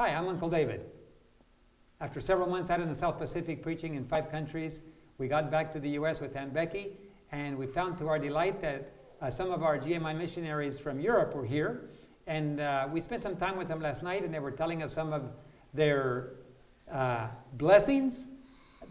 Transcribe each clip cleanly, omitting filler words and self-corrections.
Hi, I'm Uncle David. After several months out in the South Pacific preaching in 5 countries, we got back to the U.S. with Aunt Becky, and we found to our delight that some of our GMI missionaries from Europe were here. And we spent some time with them last night, and they were telling us some of their blessings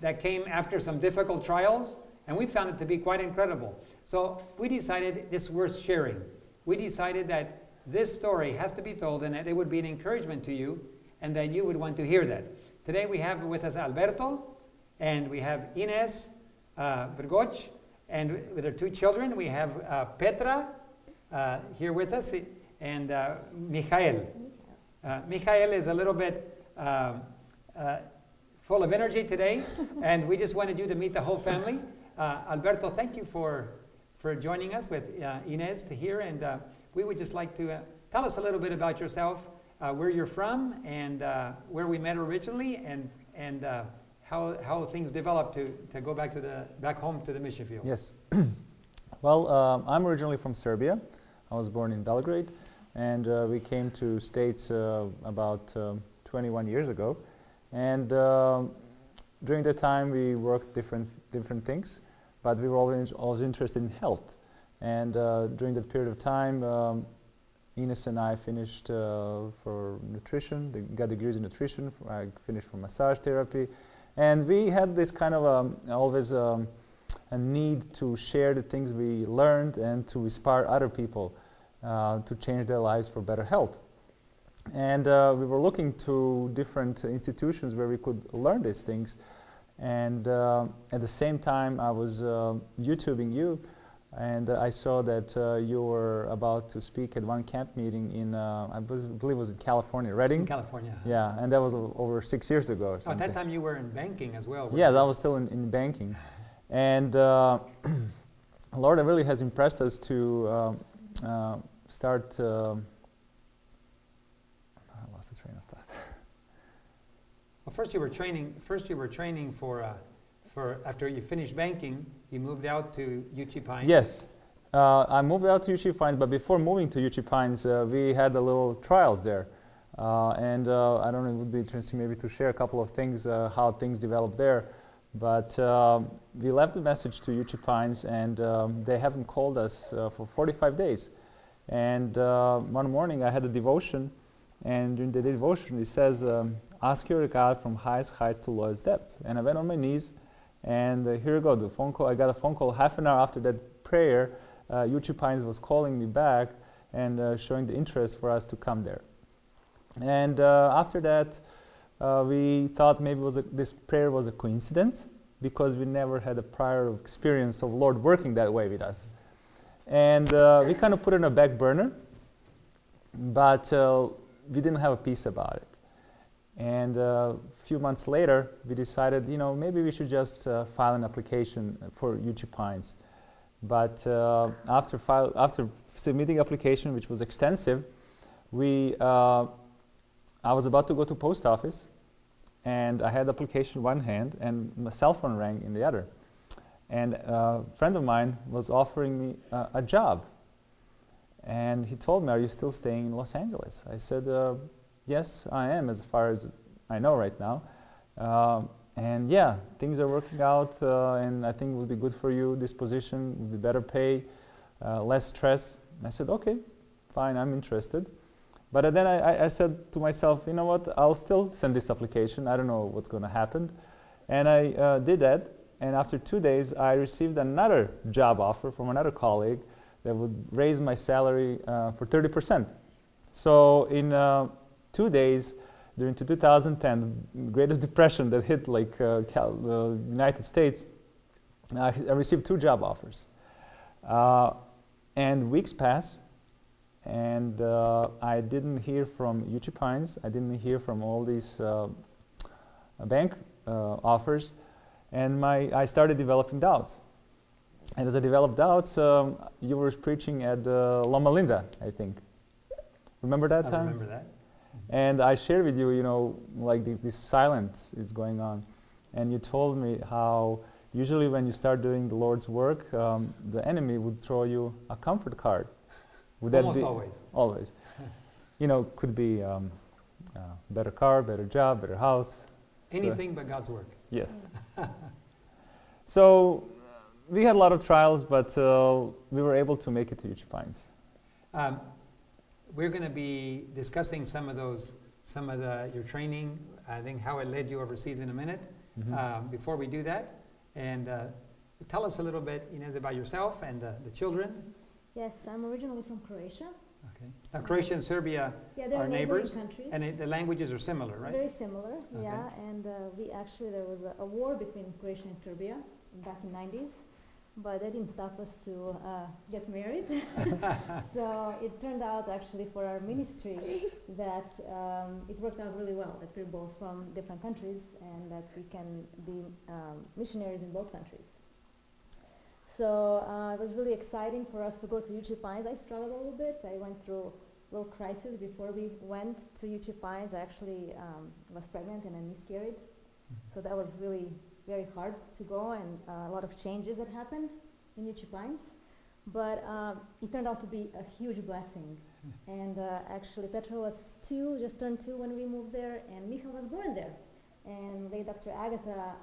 that came after some difficult trials, and we found it to be quite incredible. So we decided it's worth sharing. We decided that this story has to be told and that it would be an encouragement to you and that you would want to hear that. Today we have with us Alberto, and we have Inez Vergoch, and with their 2 children. We have Petra here with us, and Michael. Michael is a little bit full of energy today, and we just wanted you to meet the whole family. Alberto, thank you for joining us with Inez to hear, and we would just like to tell us a little bit about yourself, where you're from, and where we met originally, and how things developed to go back home to the mission field. Yes. Well, I'm originally from Serbia. I was born in Belgrade, and we came to States about 21 years ago. And during that time, we worked different things, but we were always interested in health. And during that period of time, Ines and I finished for nutrition. They got degrees in nutrition. I finished for massage therapy. And we had this kind of always a need to share the things we learned and to inspire other people to change their lives for better health. And we were looking to different institutions where we could learn these things. And at the same time, I was YouTubing you, and I saw that you were about to speak at one camp meeting in, I believe it was in California, Redding? In California. Yeah, and that was over 6 years ago or something. At that time you were in banking as well. Yeah, that was still in banking. And Lord really has impressed us to start, I lost the train of thought. Well, first you were training for after you finished banking, you moved out to UC Pines. Yes, I moved out to UC Pines, but before moving to UC Pines, we had a little trials there. And I don't know, it would be interesting maybe to share a couple of things, how things developed there. But we left a message to UC Pines, and they haven't called us for 45 days. And one morning I had a devotion, and during the devotion it says, ask your God from highest heights to lowest depths. And I went on my knees, and here you go, the phone call. I got a phone call half an hour after that prayer. UC Pines was calling me back and showing the interest for us to come there. And after that, we thought maybe this prayer was a coincidence, because we never had a prior experience of Lord working that way with us. And we kind of put it on a back burner, but we didn't have a peace about it. And a few months later, we decided, maybe we should just file an application for UC Pines. But after submitting application, which was extensive, I was about to go to post office, and I had the application in one hand, and my cell phone rang in the other. And a friend of mine was offering me a job. And he told me, are you still staying in Los Angeles? I said, yes, I am, as far as I know right now. And yeah, things are working out, and I think it will be good for you. This position will be better pay, less stress. I said, okay, fine, I'm interested. But then I said to myself, you know what, I'll still send this application. I don't know what's going to happen. And I did that. And after 2 days, I received another job offer from another colleague that would raise my salary for 30%. So in 2 days, during 2010, the greatest depression that hit the United States, I received 2 job offers. And weeks passed, and I didn't hear from UC Pines. I didn't hear from all these bank offers, and I started developing doubts. And as I developed doubts, you were preaching at Loma Linda, I think. Remember that time? I remember that. And I shared with you, like this silence is going on. And you told me how usually when you start doing the Lord's work, the enemy would throw you a comfort card. Would that Almost be? always. Always. Could be Better car, better job, better house. Anything but God's work. Yes. So we had a lot of trials, but we were able to make it to Uchi Pines. We're going to be discussing some of your training, I think how it led you overseas in a minute. Before we do that, and tell us a little bit, Inez, about yourself and the children. Yes, I'm originally from Croatia. Okay. Now, Croatia and Serbia they're are neighbors, countries. and the languages are similar, right? Very similar, Okay. yeah. And there was a war between Croatia and Serbia back in '90s, but that didn't stop us to get married. So it turned out actually for our ministry that it worked out really well, that we're both from different countries and that we can be missionaries in both countries. So it was really exciting for us to go to Uchi Pines. I struggled a little bit. I went through a little crisis before we went to Uchi Pines. I actually was pregnant and I miscarried. So that was really very hard to go, and a lot of changes that happened in Uchi Pines. But it turned out to be a huge blessing. And actually Petra was just turned 2 when we moved there, and Michal was born there. And late Dr. Agatha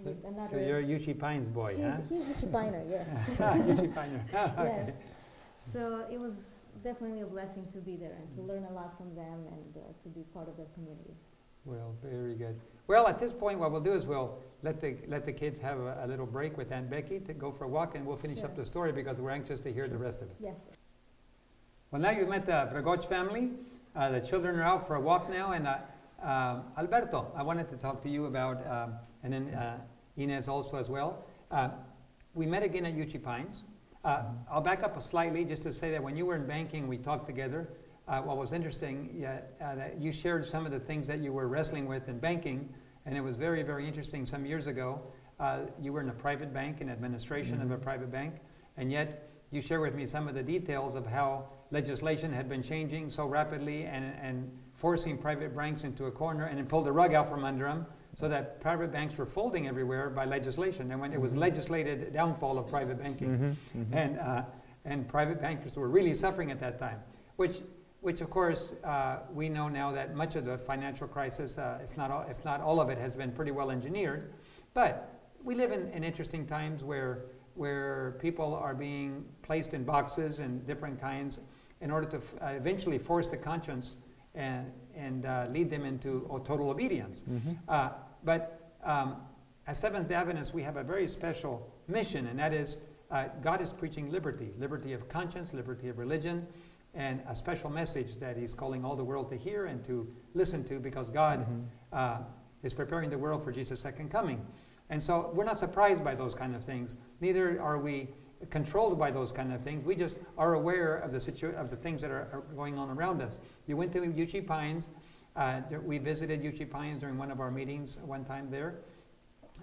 with another... So you're a Uchi Pines boy, huh? He's Uchi Piner, yes. Uchi Piner, okay. Yes. So it was definitely a blessing to be there and to learn a lot from them and to be part of that community. Well, very good. Well, at this point, what we'll do is we'll let the kids have a little break with Aunt Becky to go for a walk, and we'll finish up the story because we're anxious to hear the rest of it. Yes. Well, now you've met the Fragoch family. The children are out for a walk now, and Alberto, I wanted to talk to you about, and then Inez also as well. We met again at Uchi Pines. I'll back up slightly just to say that when you were in banking, we talked together. What was interesting, that you shared some of the things that you were wrestling with in banking, and it was very, very interesting. Some years ago, you were in a private bank, in administration of a private bank, and yet you shared with me some of the details of how legislation had been changing so rapidly and forcing private banks into a corner, and then pulled the rug out from under them, so that private banks were folding everywhere by legislation. And when it was legislated downfall of private banking, and private bankers were really suffering at that time, which of course we know now that much of the financial crisis, if not all of it, has been pretty well engineered. But we live in interesting times where people are being placed in boxes and different kinds in order to eventually force the conscience and lead them into total obedience. But as Seventh-day Adventists, we have a very special mission, and that is God is preaching liberty, liberty of conscience, liberty of religion, and a special message that He's calling all the world to hear and to listen to, because God is preparing the world for Jesus' second coming. And so we're not surprised by those kind of things. Neither are we controlled by those kind of things. We just are aware of the things that are going on around us. You went to Uchi Pines. We visited Uchi Pines during one of our meetings one time there.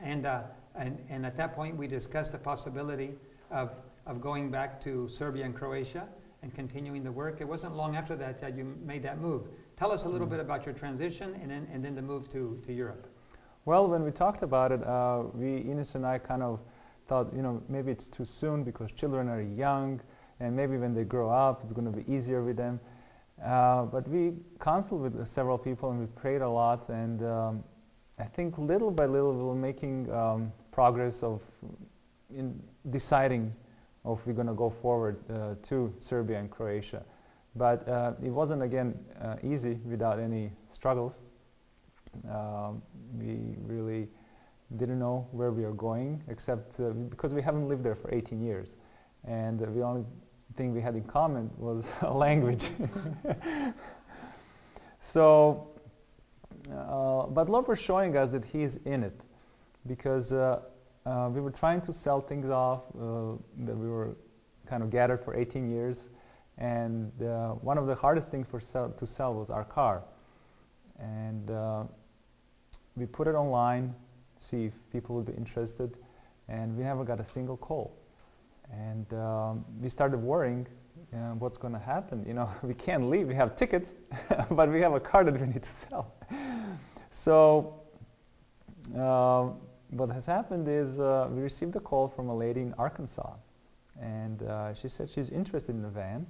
And at that point, we discussed the possibility of going back to Serbia and Croatia and continuing the work. It wasn't long after that that you made that move. Tell us a little bit about your transition and then the move to Europe. Well, when we talked about it, Ines and I kind of thought, maybe it's too soon because children are young, and maybe when they grow up, it's going to be easier with them. But we consulted with several people and we prayed a lot, and I think little by little we were making progress in deciding if we're going to go forward to Serbia and Croatia. But it wasn't, again, easy without any struggles. We really didn't know where we were going, except because we haven't lived there for 18 years. And the only thing we had in common was a language. So, but Lord was showing us that He's in it, because we were trying to sell things off that we were kind of gathered for 18 years. And one of the hardest things to sell was our car. And we put it online, see if people would be interested, and we never got a single call. And we started worrying what's going to happen. We can't leave. We have tickets, but we have a car that we need to sell. So what has happened is we received a call from a lady in Arkansas, and she said she's interested in the van,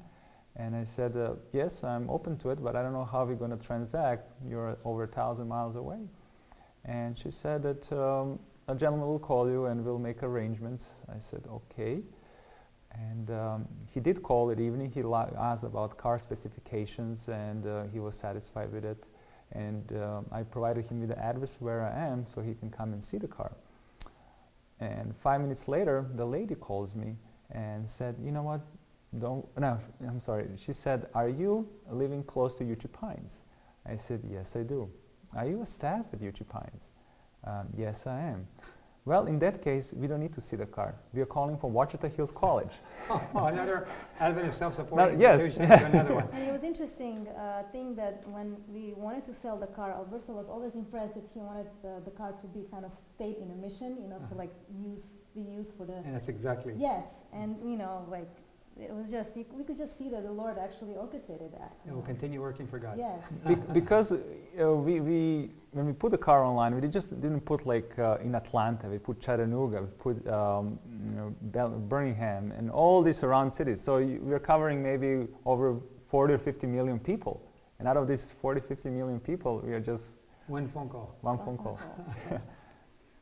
And I said, yes, I'm open to it, but I don't know how we're going to transact. You're over 1,000 miles away. And she said that a gentleman will call you and we'll make arrangements. I said, okay. And he did call that evening. He asked about car specifications, and he was satisfied with it. And I provided him with the address where I am so he can come and see the car. And 5 minutes later, the lady calls me and said, you know what, I'm sorry. She said, are you living close to Uchi Pines? I said, yes, I do. Are you a staff at Uchi Pines? Yes, I am. Well, in that case, we don't need to see the car. We are calling from Wachita Hills College. Another Adventist self-supporting Yes. institution. Another one. And it was interesting thing that when we wanted to sell the car, Alberto was always impressed that he wanted the car to be kind of stayed in a mission, you know, to like be used for the. And that's exactly. Yes, and you know, like it was just we could just see that the Lord actually orchestrated that. It will continue working for God. Yes. Because we when we put the car online, we just didn't put like in Atlanta. We put Chattanooga. We put Birmingham and all these surround cities. So we're covering maybe over 40 or 50 million people. And out of these 40, 50 million people, we are just One phone call. one phone call.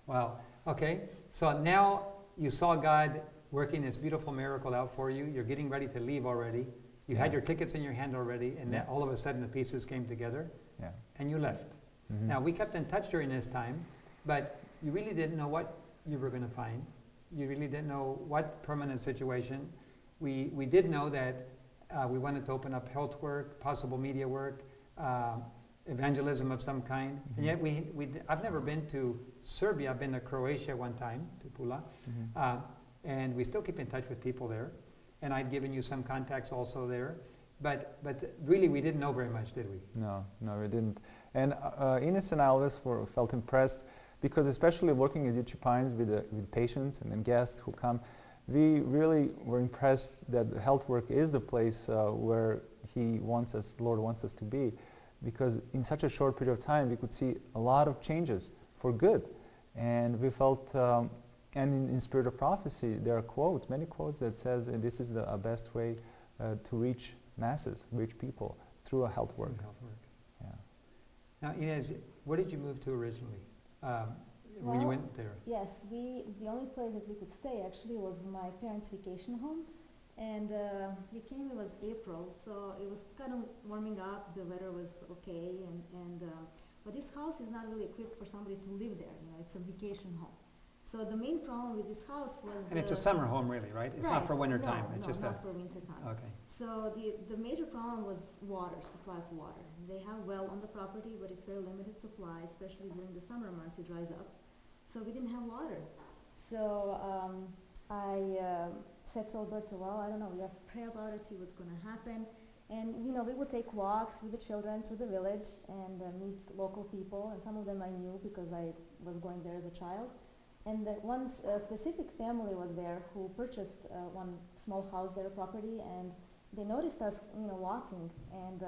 Wow. Okay. So now you saw God working this beautiful miracle out for you. You're getting ready to leave already. You had your tickets in your hand already, and then all of a sudden the pieces came together, Yeah. and you left. Mhm. Now, we kept in touch during this time, but you really didn't know what you were going to find. You really didn't know what permanent situation. We did know that we wanted to open up health work, possible media work, evangelism of some kind. And yet I've never been to Serbia. I've been to Croatia one time, to Pula. And we still keep in touch with people there. And I'd given you some contacts also there. But really, we didn't know very much, did we? No, we didn't. And Inez and I always felt impressed because, especially working at Uchi Pines with patients and then guests who come, we really were impressed that health work is the place where the Lord wants us to be, because in such a short period of time we could see a lot of changes for good. And we felt, and in Spirit of Prophecy, there are many quotes that says this is the best way to reach masses, reach people through a health work. Yeah. Now, Inez, where did you move to originally when you went there? Yes, the only place that we could stay actually was my parents' vacation home, and we came. It was April, so it was kind of warming up. The weather was okay, but this house is not really equipped for somebody to live there. You know, it's a vacation home. So the main problem with this house was And it's a summer home, really, right? It's not for winter time. It's just not for winter time. Okay. So the major problem was water, supply of water. They have well on the property, but it's very limited supply, especially during the summer months. It dries up. So we didn't have water. So I said to Alberto, well, I don't know, we have to pray about it, see what's going to happen. And, you know, we would take walks with the children through the village and meet local people. And some of them I knew because I was going there as a child. And one specific family was there who purchased one small house, their property, and they noticed us, you know, walking, and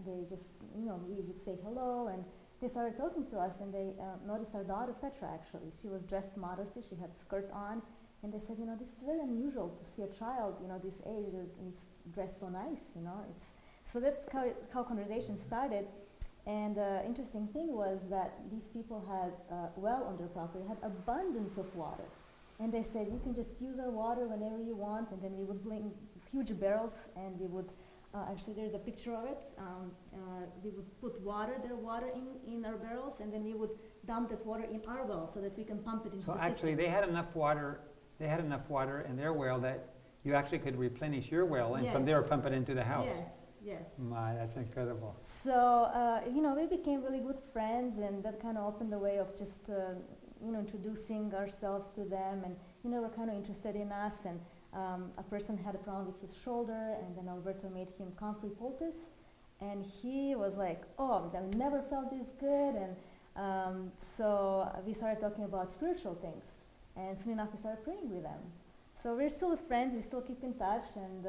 they just, you know, we would say hello, and they started talking to us, and they noticed our daughter Petra. Actually, she was dressed modestly, she had skirt on, and they said, you know, this is very unusual to see a child, you know, this age is dressed so nice, you know. So that's how conversation started. And interesting thing was that these people had well on their property, had abundance of water. And they said, you can just use our water whenever you want. And then we would bring huge barrels, and we would, actually there's a picture of it. We would put their water in our barrels, and then we would dump that water in our well so that we can pump it into the system. So actually they had enough water in their well that you actually could replenish your well, and from there pump it into the house. Yes. My, that's incredible. So, you know, we became really good friends, and that kind of opened the way of just, you know, introducing ourselves to them, and, you know, were kind of interested in us, and a person had a problem with his shoulder, and then Alberto made him comfrey poultice, and he was like, oh, I've never felt this good, and so we started talking about spiritual things, and soon enough we started praying with them. So we're still friends, we still keep in touch, and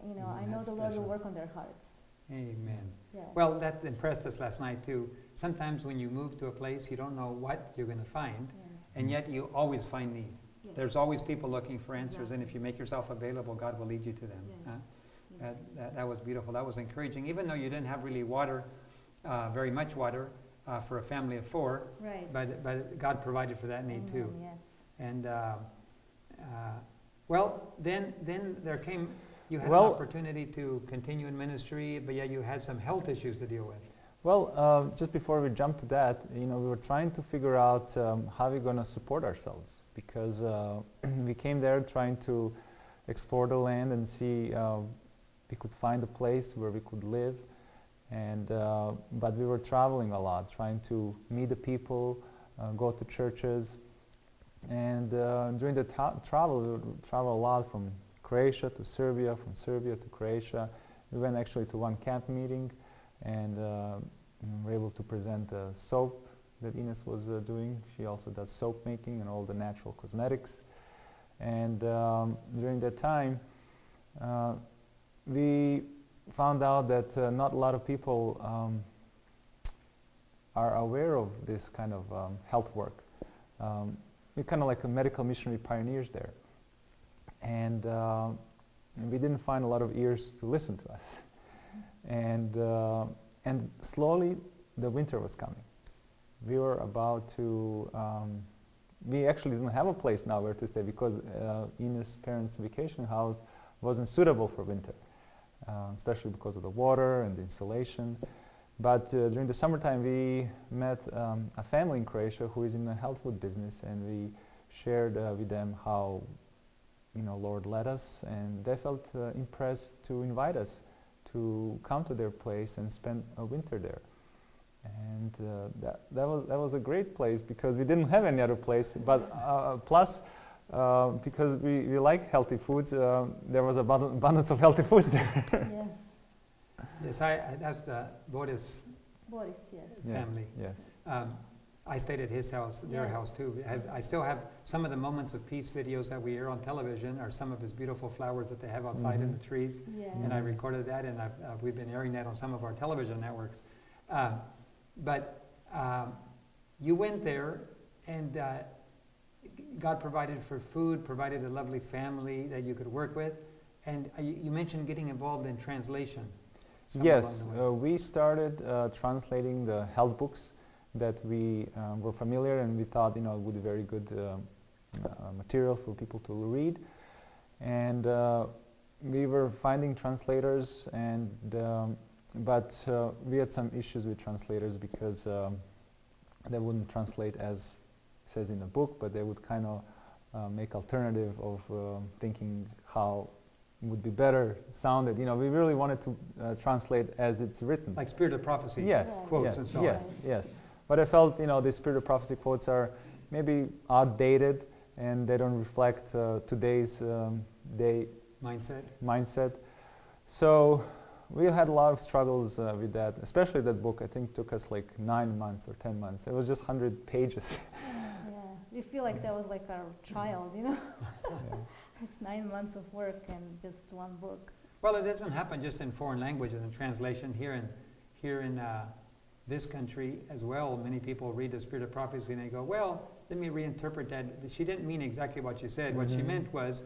you know, I know the Lord will work on their hearts. Amen. Yes. Well, that impressed us last night too. Sometimes when you move to a place, you don't know what you're going to find, and yet you always find need. There's always people looking for answers, and if you make yourself available, God will lead you to them. That was beautiful. That was encouraging. Even though you didn't have really water, very much water, for a family of 4, Right. but God provided for that need Amen, too. Yes. And well, then there came. You had Well, an opportunity to continue in ministry, but yet you had some health issues to deal with. Well, just before we jump to that, we were trying to figure out how we're going to support ourselves, because we came there trying to explore the land and see we could find a place where we could live, and but we were traveling a lot, trying to meet the people, go to churches, and during the travel, we would travel a lot from Croatia to Serbia, from Serbia to Croatia. We went actually to one camp meeting, and we were able to present the soap that Inez was doing. She also does soap making and all the natural cosmetics. And during that time, we found out that not a lot of people are aware of this kind of health work. We're kind of like a medical missionary pioneers there. And we didn't find a lot of ears to listen to us. And slowly the winter was coming. We were about to, we actually didn't have a place now where to stay, because Inez's parents' vacation house wasn't suitable for winter, especially because of the water and the insulation. But during the summertime we met a family in Croatia who is in the health food business, and we shared with them how Lord led us, and they felt impressed to invite us to come to their place and spend a winter there. And that was a great place, because we didn't have any other place. But plus, because we like healthy foods, there was abundance of healthy foods there. Yes. Yes, that's the Boris Yes. family. Yes. I stayed at his house, their Yes. house too. I still have some of the Moments of Peace videos that we air on television, are some of his beautiful flowers that they have outside in the trees. Yeah. And I recorded that, and we've been airing that on some of our television networks. But you went there, and God provided for food, provided a lovely family that you could work with. And you mentioned getting involved in translation. Yes, we started translating the health books that we were familiar, and we thought it would be very good material for people to read. And we were finding translators, and but we had some issues with translators, because they wouldn't translate as it says in the book, but they would kind of make alternative of thinking how it would be better sounded. We really wanted to translate as it's written. Like Spirit of Prophecy Yes, quotes yes, and so on. yes, yes. But I felt, the Spirit of Prophecy quotes are maybe outdated, and they don't reflect today's mindset. So we had a lot of struggles with that, especially that book. I think took us like 9 months or 10 months. It was just 100 pages. Yeah. We feel like that was like our child, Yeah. It's 9 months of work and just one book. Well, it doesn't happen just in foreign languages and translation. Here in this country as well, many people read the Spirit of Prophecy and they go, well, let me reinterpret that. She didn't mean exactly what she said. What she meant was,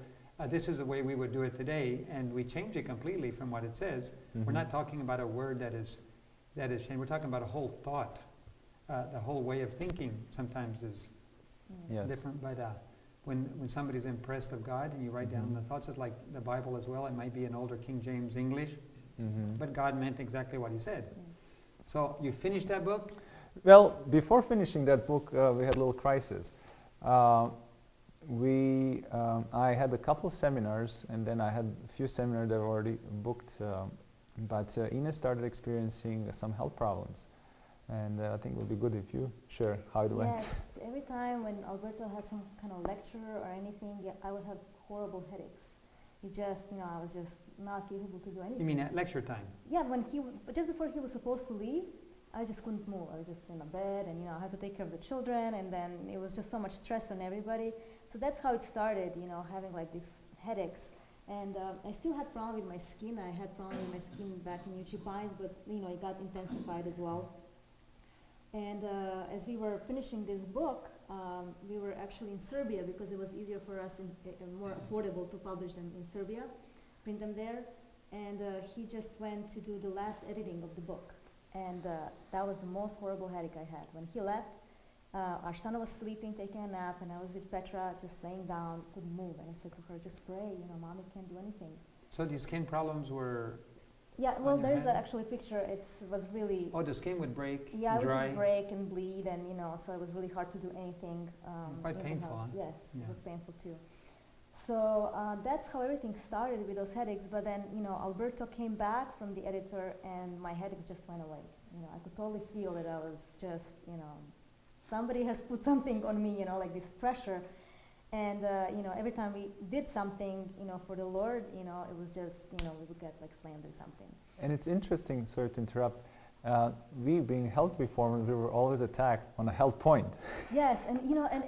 this is the way we would do it today, and we change it completely from what it says. We're not talking about a word that is changed. We're talking about a whole thought. The whole way of thinking sometimes is Yes. different. But when somebody's impressed of God and you write down the thoughts, it's like the Bible as well. It might be an older King James English, but God meant exactly what he said. So you finished that book? Well, before finishing that book, we had a little crisis. I had a couple of seminars, and then I had a few seminars that were already booked, but Inez started experiencing some health problems. And I think it would be good if you share how it went. Yes, every time when Alberto had some kind of lecture or anything, I would have horrible headaches. I was just not capable to do anything. You mean at lecture time? Yeah, just before he was supposed to leave, I just couldn't move. I was just in a bed, and I had to take care of the children, and then it was just so much stress on everybody. So that's how it started, having like these headaches. And I still had problem with my skin. I had problem with my skin back in UC Pines, but it got intensified as well. And as we were finishing this book, we were actually in Serbia, because it was easier for us and more affordable to publish them in Serbia, print them there. and he just went to do the last editing of the book. And that was the most horrible headache I had. When he left, our son was sleeping, taking a nap, and I was with Petra, just laying down, couldn't move. And I said to her, just pray, mommy can't do anything. So these skin problems were... Yeah, well, your there's hand? actually a picture. It was really... Oh, the skin would break, Yeah, it would dry. just break and bleed, and so it was really hard to do anything. Quite in the painful, house. huh? Yes, Yeah. it was painful too. So that's how everything started with those headaches. But then, Alberto came back from the editor, and my headaches just went away. I could totally feel that I was just, somebody has put something on me, like this pressure. And, every time we did something, for the Lord, it was just, we would get like slammed or something. And it's interesting, sorry to interrupt, we being health reformers, we were always attacked on a health point. Yes, and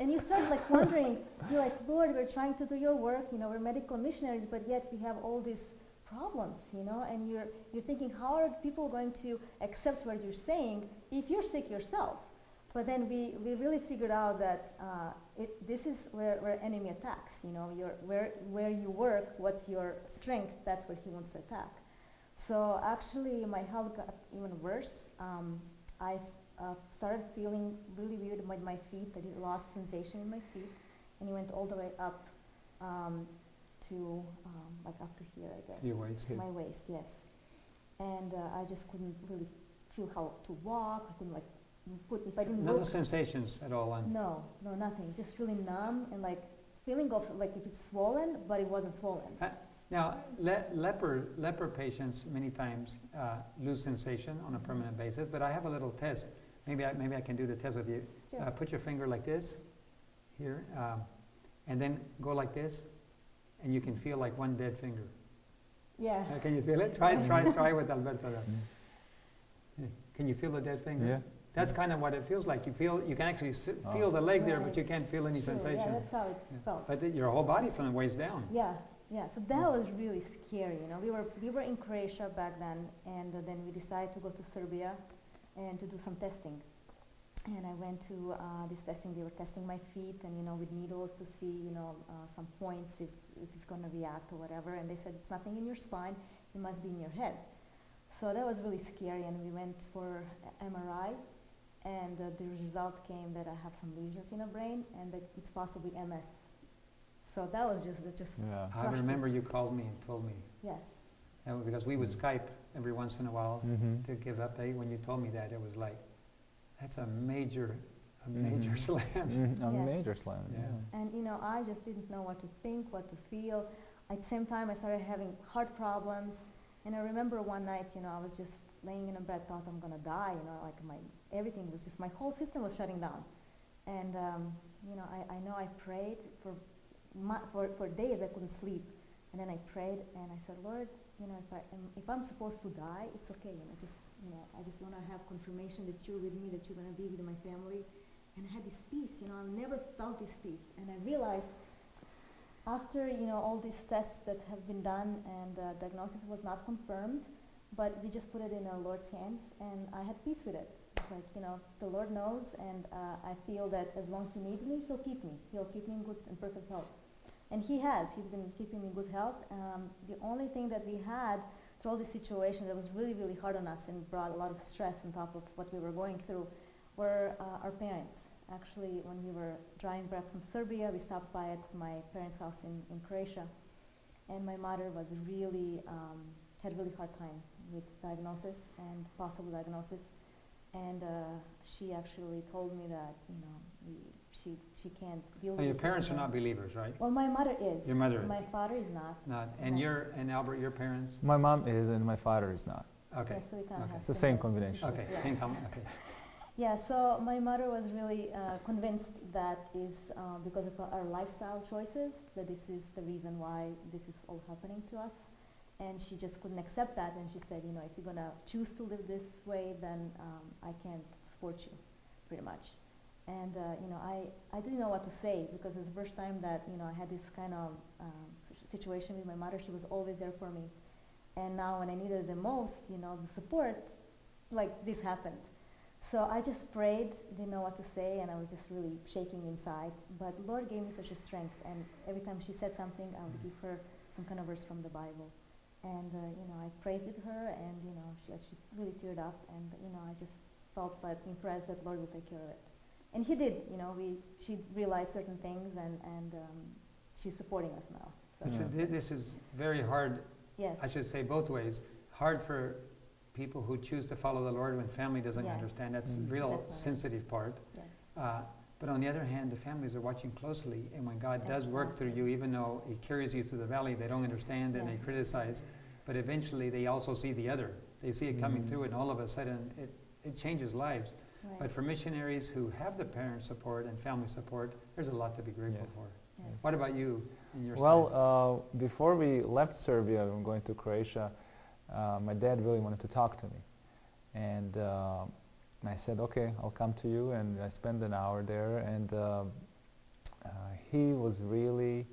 and you start like wondering, you're like, Lord, we're trying to do your work, we're medical missionaries, but yet we have all these problems, and you're thinking, how are people going to accept what you're saying if you're sick yourself? But then we really figured out that this is where enemy attacks, where you work, what's your strength, that's where he wants to attack. So actually my health got even worse. I started feeling really weird with my feet, that I lost sensation in my feet, and it went all the way up to like up to here, I guess. To your waist. My waist, yes. And I just couldn't really feel how to walk. I couldn't like if I didn't No look. sensations at all on... No, nothing. Just really numb and like feeling of like if it's swollen, but it wasn't swollen. Now, leper patients many times lose sensation on a permanent basis, but I have a little test. Maybe I can do the test with you. Sure. Put your finger like this, here, and then go like this, and you can feel like one dead finger. Yeah. Can you feel it? Try with Alberto. Can you feel the dead finger? Yeah. That's kind of what it feels like. You can actually feel the leg there, but Right. you can't feel any Sure, sensation. yeah, that's how it felt. But your whole body from the waist down. Yeah. So that was really scary. We were in Croatia back then, and then we decided to go to Serbia and to do some testing. And I went to this testing. They were testing my feet, and with needles to see some points if it's going to react or whatever. And they said it's nothing in your spine. It must be in your head. So that was really scary. And we went for MRI. And the result came that I have some lesions in the brain and that it's possibly MS. So that was just Yeah. I remember you called me and told me. yes. Because we would Skype every once in a while Mm-hmm. to give update. When you told me that, it was like, that's a major Mhm. slam. A Yes. major slam. Yeah. Yeah. And I just didn't know what to think, what to feel. At the same time, I started having heart problems. And I remember one night, I was just laying in a bed, thought I'm gonna die. Like everything was just, my whole system was shutting down. And I know I prayed for days. I couldn't sleep. And then I prayed and I said, Lord, if I'm supposed to die, it's okay. I just want to have confirmation that you're with me, that you're gonna be with my family. And I had this peace. I never felt this peace. And I realized after all these tests that have been done and diagnosis was not confirmed, but we just put it in the Lord's hands, and I had peace with it. It's like, the Lord knows, and I feel that as long as He needs me, He'll keep me. He'll keep me in good and perfect health. And He has. He's been keeping me in good health. The only thing that we had through all this situation that was really, really hard on us and brought a lot of stress on top of what we were going through were our parents. Actually, when we were driving back from Serbia, we stopped by at my parents' house in Croatia. And my mother was really, had a really hard time with diagnosis and possible diagnosis. And she actually told me that, she can't deal with Your this parents are anymore. not believers, right? Well, my mother is. Your mother is. My father is not. Not. And Albert, your parents? My mom is and my father is not. Okay. Yeah, so we kind of Okay. have It's the same similar combination. Okay. situations, yeah. Okay. Yeah, so my mother was really convinced that is because of our lifestyle choices, that this is the reason why this is all happening to us. And she just couldn't accept that, and she said, if you're gonna choose to live this way, then I can't support you, pretty much. And I didn't know what to say, because it was the first time that I had this kind of situation with my mother. She was always there for me. And now when I needed it the most, the support, like this happened. So I just prayed, didn't know what to say, and I was just really shaking inside. But the Lord gave me such a strength, and every time she said something, I would give her some kind of verse from the Bible. And I prayed with her, and she really teared up, and I just felt like impressed that Lord will take care of it, and He did. She realized certain things, and she's supporting us now. So. This is very hard. Yes. I should say both ways. Hard for people who choose to follow the Lord when family doesn't Yes. understand. That's the real Definitely. sensitive part. Yes. But on the other hand, the families are watching closely, and when God does work through you, even though He carries you through the valley, they don't understand and they Yes. criticize, but eventually they also see the other. They see it coming through, and all of a sudden it changes lives. Right. But for missionaries who have the parent support and family support, there's a lot to be grateful Yes. for. Yes. What about you in your side? Well, before we left Serbia and going to Croatia, my dad really wanted to talk to me. And I said, okay, I'll come to you. And I spent an hour there. And he was really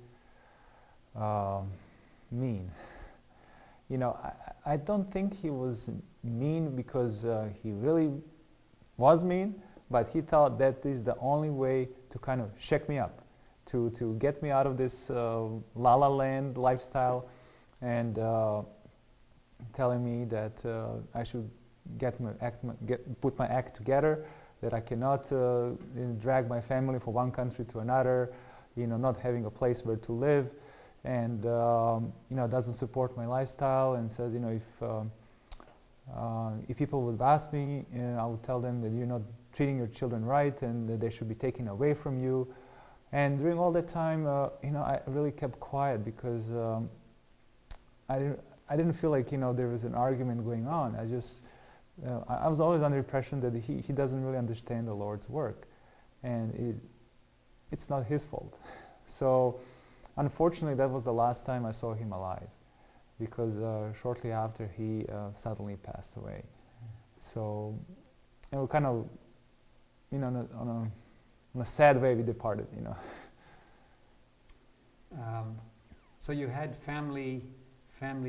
mean. I don't think he was mean because he really was mean, but he thought that is the only way to kind of shake me up, to get me out of this la la land lifestyle, and telling me that I should put my act together, that I cannot drag my family from one country to another, not having a place where to live, and doesn't support my lifestyle, and says, if people would ask me, I would tell them that you're not treating your children right, and that they should be taken away from you. And during all that time, I really kept quiet because I didn't feel like there was an argument going on. I was always under the impression that he doesn't really understand the Lord's work, and it's not his fault. So unfortunately, that was the last time I saw him alive, because shortly after he suddenly passed away. So we kind of, on a sad way, we departed. So you had family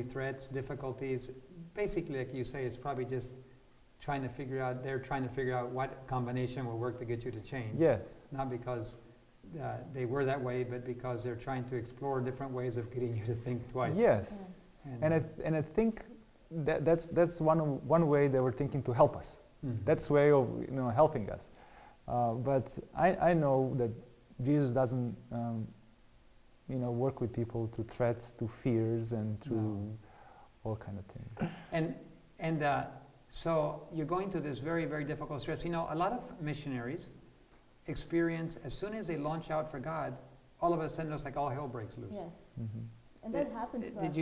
threats, difficulties. Basically, like you say, it's probably just they're trying to figure out what combination will work to get you to change. Yes. Not because they were that way, but because they're trying to explore different ways of getting you to think twice. Yes. And I think that's one way they were thinking to help us. That's way of helping us. But I know that Jesus doesn't work with people through threats, to fears, and through all kind of things. And so you're going through this very, very difficult stress. A lot of missionaries experience, as soon as they launch out for God, all of a sudden it's like all hell breaks loose. Yes. Mm-hmm. And that happened to us. Did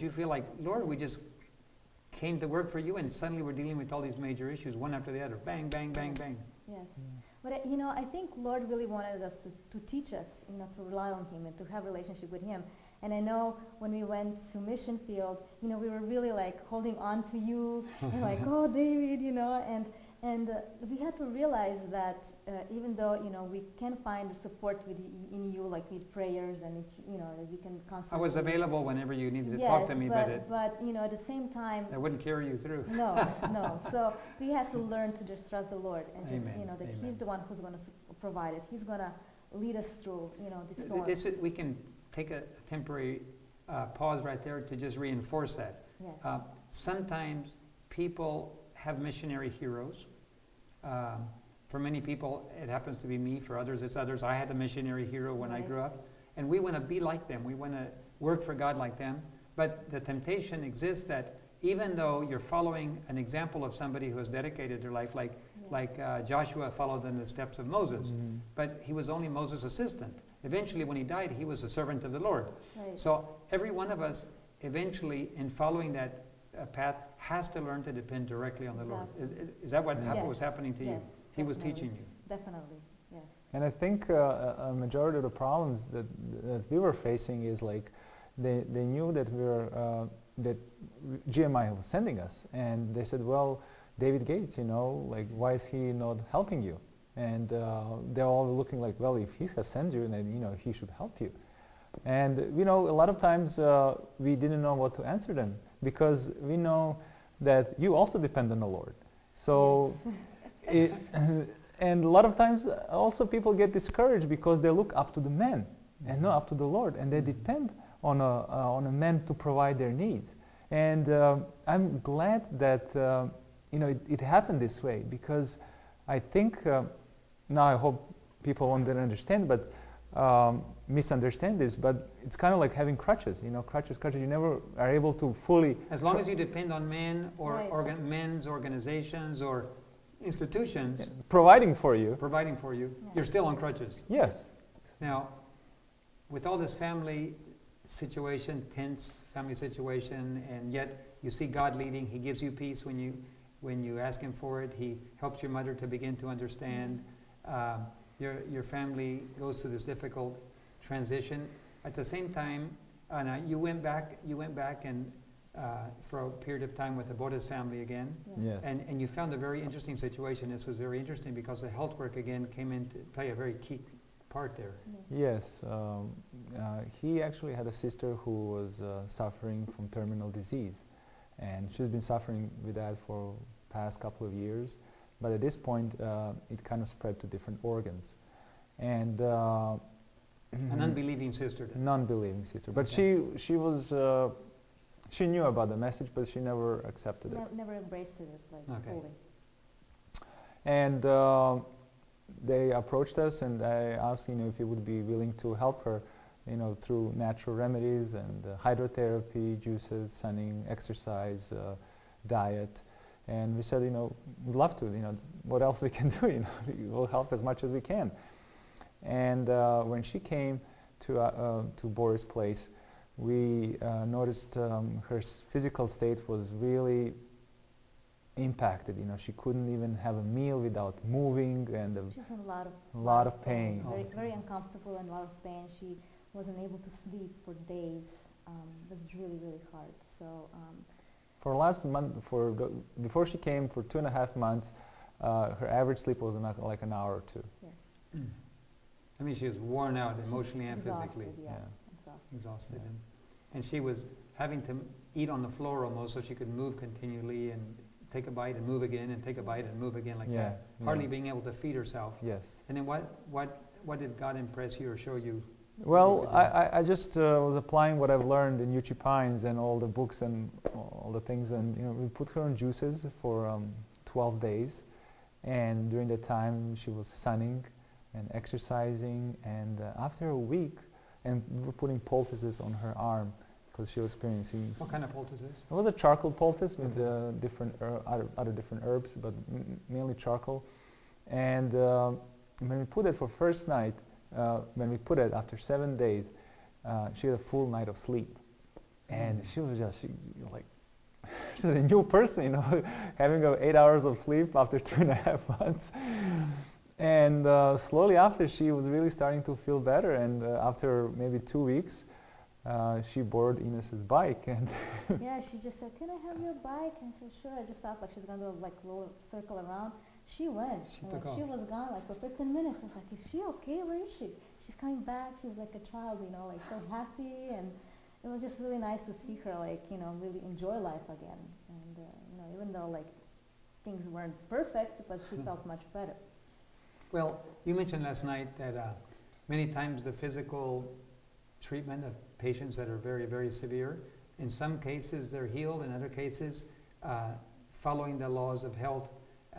you feel like, Lord, we just came to work for you, and suddenly we're dealing with all these major issues, one after the other, bang, bang, bang, bang. Yes. But I think Lord really wanted us to teach us, to rely on Him and to have a relationship with Him. And I know when we went to mission field, we were really like holding on to you and like, oh, David, and we had to realize that even though we can find support in you, like with prayers, and that we can constantly. I was available whenever you needed to talk to me, but at the same time, I wouldn't carry you through. No. So we had to learn to just trust the Lord and just that Amen. He's the one who's going to provide it. He's going to lead us through the storms. We can take a temporary pause right there to just reinforce that. Yes. Sometimes people have missionary heroes. For many people, it happens to be me. For others, it's others. I had a missionary hero when I grew up. And we want to be like them. We want to work for God like them. But the temptation exists that even though you're following an example of somebody who has dedicated their life, like Joshua followed in the steps of Moses, but he was only Moses' assistant. Eventually, when he died, he was a servant of the Lord. Right. So every one of us, eventually, in following that path, has to learn to depend directly on the Lord. Is that what was happening to you? Yes, He was definitely. teaching you. Definitely, yes. And I think a majority of the problems that we were facing is like they knew that we were that GMI was sending us, and they said, well, David Gates, why is he not helping you? And they're all looking like, well, if he has sent you, then he should help you. And a lot of times we didn't know what to answer them, because we know that you also depend on the Lord. So. Yes. And a lot of times also people get discouraged because they look up to the men and not up to the Lord, and they depend on a man to provide their needs. And I'm glad that it happened this way, because I think now I hope people won't understand, but misunderstand this. But it's kind of like having crutches. Crutches. You never are able to fully. As long as you depend on men or Right. men's organizations or institutions providing for you. Yeah. you're still on crutches. Yes. Now, with all this family situation, tense family situation, and yet you see God leading, He gives you peace when you ask Him for it. He helps your mother to begin to understand. Your family goes through this difficult transition. At the same time, you went back and for a period of time with the Boda's family again. Yes. And you found a very interesting situation. This was very interesting because the health work again came in to play a very key part there. Yes. He actually had a sister who was suffering from terminal disease, and she's been suffering with that for past couple of years. But at this point, it kind of spread to different organs, and An unbelieving sister. Then. non-believing sister. But Okay. she was she knew about the message, but she never accepted it. Never embraced it like Okay. fully. And they approached us, and I asked, if he would be willing to help her, through natural remedies and hydrotherapy, juices, sunning, exercise, diet. And we said, we'd love to. What else we can do? We'll help as much as we can. And when she came to Boris' place, we noticed her physical state was really impacted. She couldn't even have a meal without moving, and She was in a lot of pain. Very, very uncomfortable and a lot of pain. She wasn't able to sleep for days. It was really, really hard. So. For last month, before she came, for 2.5 months, her average sleep was like an hour or two. Yes. I mean, she was worn out emotionally and Exhausted, physically. Yeah. Yeah. Exhausted. Yeah. And she was having to eat on the floor almost so she could move continually and take a bite and move again and take a bite and move again like that. Hardly being able to feed herself. Yes. And then what did God impress you or show you? Well, I just was applying what I've learned in Uchi Pines and all the books and all the things, and we put her on juices for 12 days, and during that time she was sunning and exercising, and after a week, and we were putting poultices on her arm because she was experiencing. What kind of poultices? It was a charcoal poultice with different other different herbs, but mainly charcoal. And when we put it for first night, when we put it after 7 days, she had a full night of sleep, and she was just like she's a new person, having 8 hours of sleep after 2.5 months. And slowly after, she was really starting to feel better, and after maybe 2 weeks, she borrowed Inez's bike, and Yeah, she just said, "Can I have your bike?" And I said, "Sure." I just thought like she's gonna do a little circle around. She went. She and, took she off. was gone like for 15 minutes. I was like, "Is she okay? Where is she?" She's coming back. She's like a child, like so happy, and it was just really nice to see her like really enjoy life again. And even though like things weren't perfect, but she felt much better. Well, you mentioned last night that many times the physical treatment of patients that are very, very severe, in some cases they're healed, in other cases following the laws of health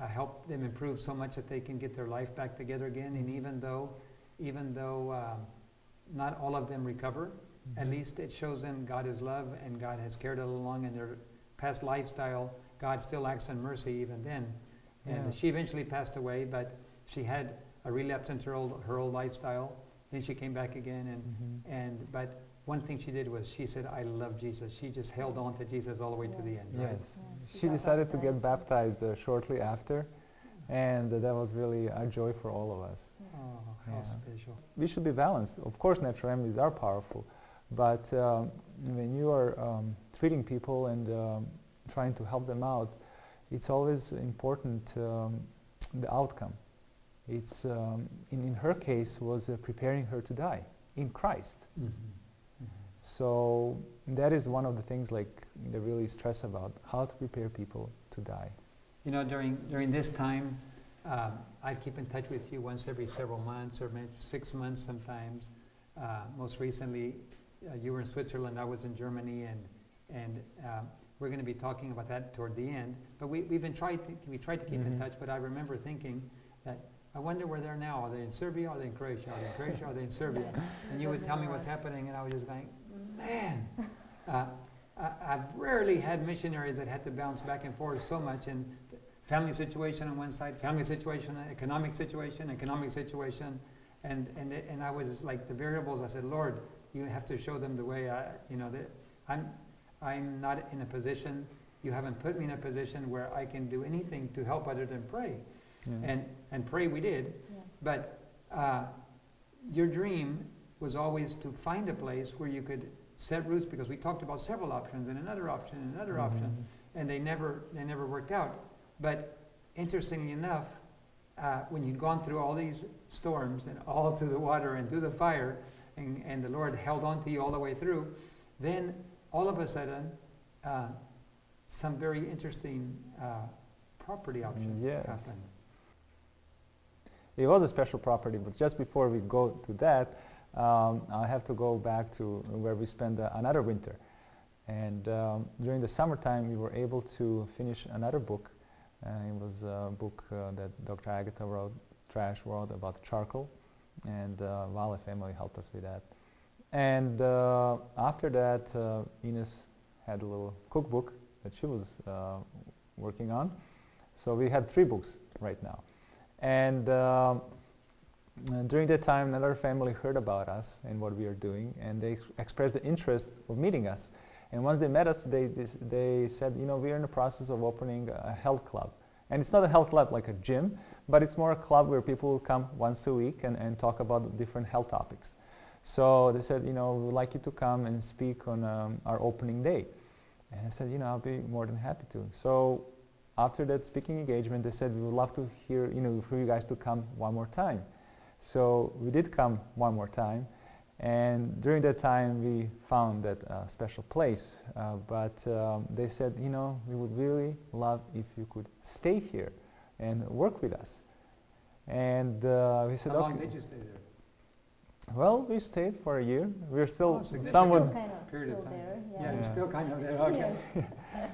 help them improve so much that they can get their life back together again. And even though not all of them recover, at least it shows them God is love and God has cared all along in their past lifestyle. God still acts in mercy even then. And Yeah. she eventually passed away, but she had a relapse into her old lifestyle. Then she came back again, but one thing she did was she said, "I love Jesus." She just held on to Jesus all the way to the end. Right? Yes, Yeah, she got decided to get baptized. baptized shortly after, and that was really a joy for all of us. Yes. Oh, how Yeah. special! We should be balanced. Of course, natural remedies are powerful, but when you are treating people and trying to help them out, it's always important the outcome. It's in her case was preparing her to die in Christ. So that is one of the things like they really stress about, how to prepare people to die. During this time, I keep in touch with you once every several months or maybe 6 months sometimes. Most recently, you were in Switzerland, I was in Germany, and we're going to be talking about that toward the end. But we tried to keep in touch. But I remember thinking that I wonder where they're now. Are they in Serbia? Are they in Croatia? Are they in Croatia? Are they in Serbia? And you would tell me what's happening, and I was just going, man. I've rarely had missionaries that had to bounce back and forth so much, and family situation on one side, family situation, economic situation, and I was like the variables. I said, Lord, you have to show them the way. I'm not in a position. You haven't put me in a position where I can do anything to help other than pray, and pray we did. Yes. But your dream was always to find a place where you could set roots, because we talked about several options and another option and another option, and they never worked out. But interestingly enough, when you'd gone through all these storms and all through the water and through the fire, and the Lord held on to you all the way through, then all of a sudden, some very interesting property options happened. It was a special property, but just before we go to that, I have to go back to where we spent another winter. And during the summertime, we were able to finish another book. It was a book that Dr. Agatha wrote, Trash World, about charcoal. And Vale family helped us with that. And after that, Inez had a little cookbook that she was working on. So we had 3 books right now. And during that time, another family heard about us and what we are doing, and they expressed the interest of meeting us. And once they met us, they said, we are in the process of opening a health club. And it's not a health club like a gym, but it's more a club where people will come once a week and talk about different health topics. So they said, we would like you to come and speak on our opening day. And I said, I'll be more than happy to. So after that speaking engagement, they said, we would love to hear, for you guys to come one more time. So we did come one more time, and during that time we found that special place. But they said, we would really love if you could stay here and work with us. And we said, How long did you stay there? Well, we stayed for a year. We're still significant. somewhat Kind of period of still time. there. Yeah, you're Yeah. still kind of there. Okay. Yes.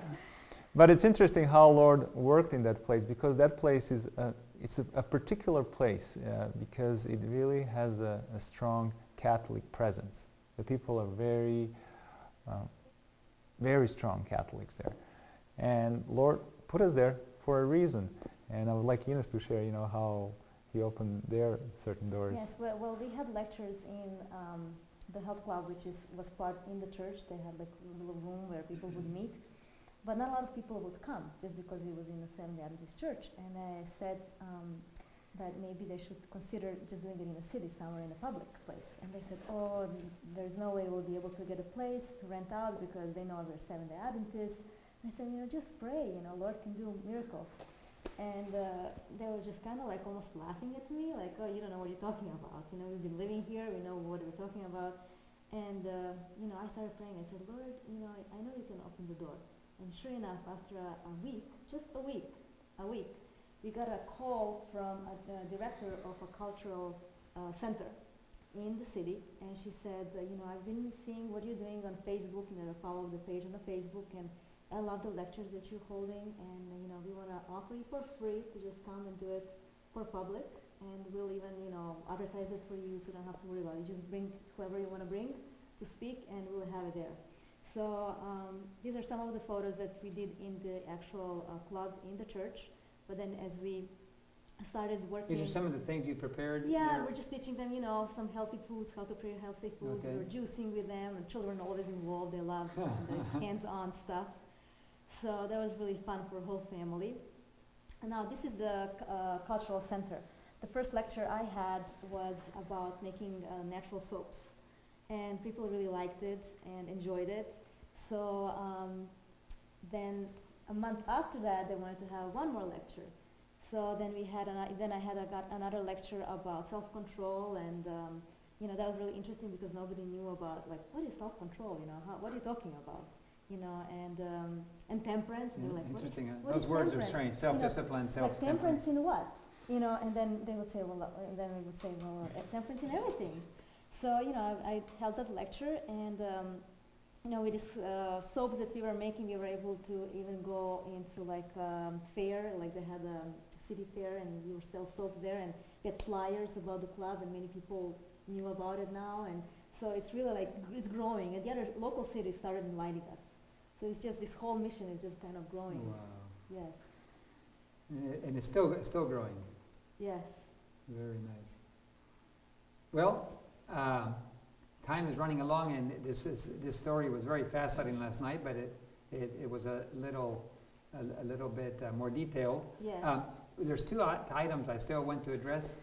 But it's interesting how Lord worked in that place, because that place is it's a particular place because it really has a strong Catholic presence. The people are very, very strong Catholics there, and Lord put us there for a reason. And I would like Inez to share, how He opened their certain doors. Yes, well, we had lectures in the health club, which was part in the church. They had like a little room where people would meet. But not a lot of people would come, just because it was in the Seventh-day Adventist church. And I said that maybe they should consider just doing it in a city, somewhere in a public place. And they said, oh, there's no way we'll be able to get a place to rent out, because they know we're Seventh-day Adventists. And I said, just pray, Lord can do miracles. And they were just kind of like almost laughing at me, like, oh, you don't know what you're talking about. We've been living here, we know what we're talking about. And, I started praying. I said, Lord, I know you can open the door. And sure enough, after a week, just a week, we got a call from a director of a cultural center in the city, and she said, I've been seeing what you're doing on Facebook, I follow the page on the Facebook, and I love the lectures that you're holding, and we want to offer you for free to just come and do it for public, and we'll even, advertise it for you, so you don't have to worry about it. Just bring whoever you want to bring to speak, and we'll have it there. So these are some of the photos that we did in the actual club in the church. But then as we started working... These are some of the things you prepared? Yeah, there? we're just teaching them, some healthy foods, how to prepare healthy foods. Okay. We're juicing with them, and children are always involved. They love this hands-on stuff. So that was really fun for the whole family. And now this is the cultural center. The first lecture I had was about making natural soaps. And people really liked it and enjoyed it. So then a month after that, they wanted to have one more lecture. So then we had, I got another lecture about self-control, and that was really interesting, because nobody knew about, like, what is self-control? What are you talking about? And temperance. And they're like, interesting. What Those is words temperance? are strange. Self-discipline, Like temperance in what? And then they would say, and then we would say, temperance in everything. So I held that lecture, and with these soaps that we were making, we were able to even go into like fair, like they had a city fair, and we would sell soaps there and get flyers about the club, and many people knew about it now, and so it's really like it's growing, and the other local cities started inviting us. So it's just this whole mission is just kind of growing. Wow. Yes. And it's still growing. Yes. Very nice. Well, time is running along, and this story was very fascinating last night, but it was a little bit more detailed. Yes. There's two items I still want to address,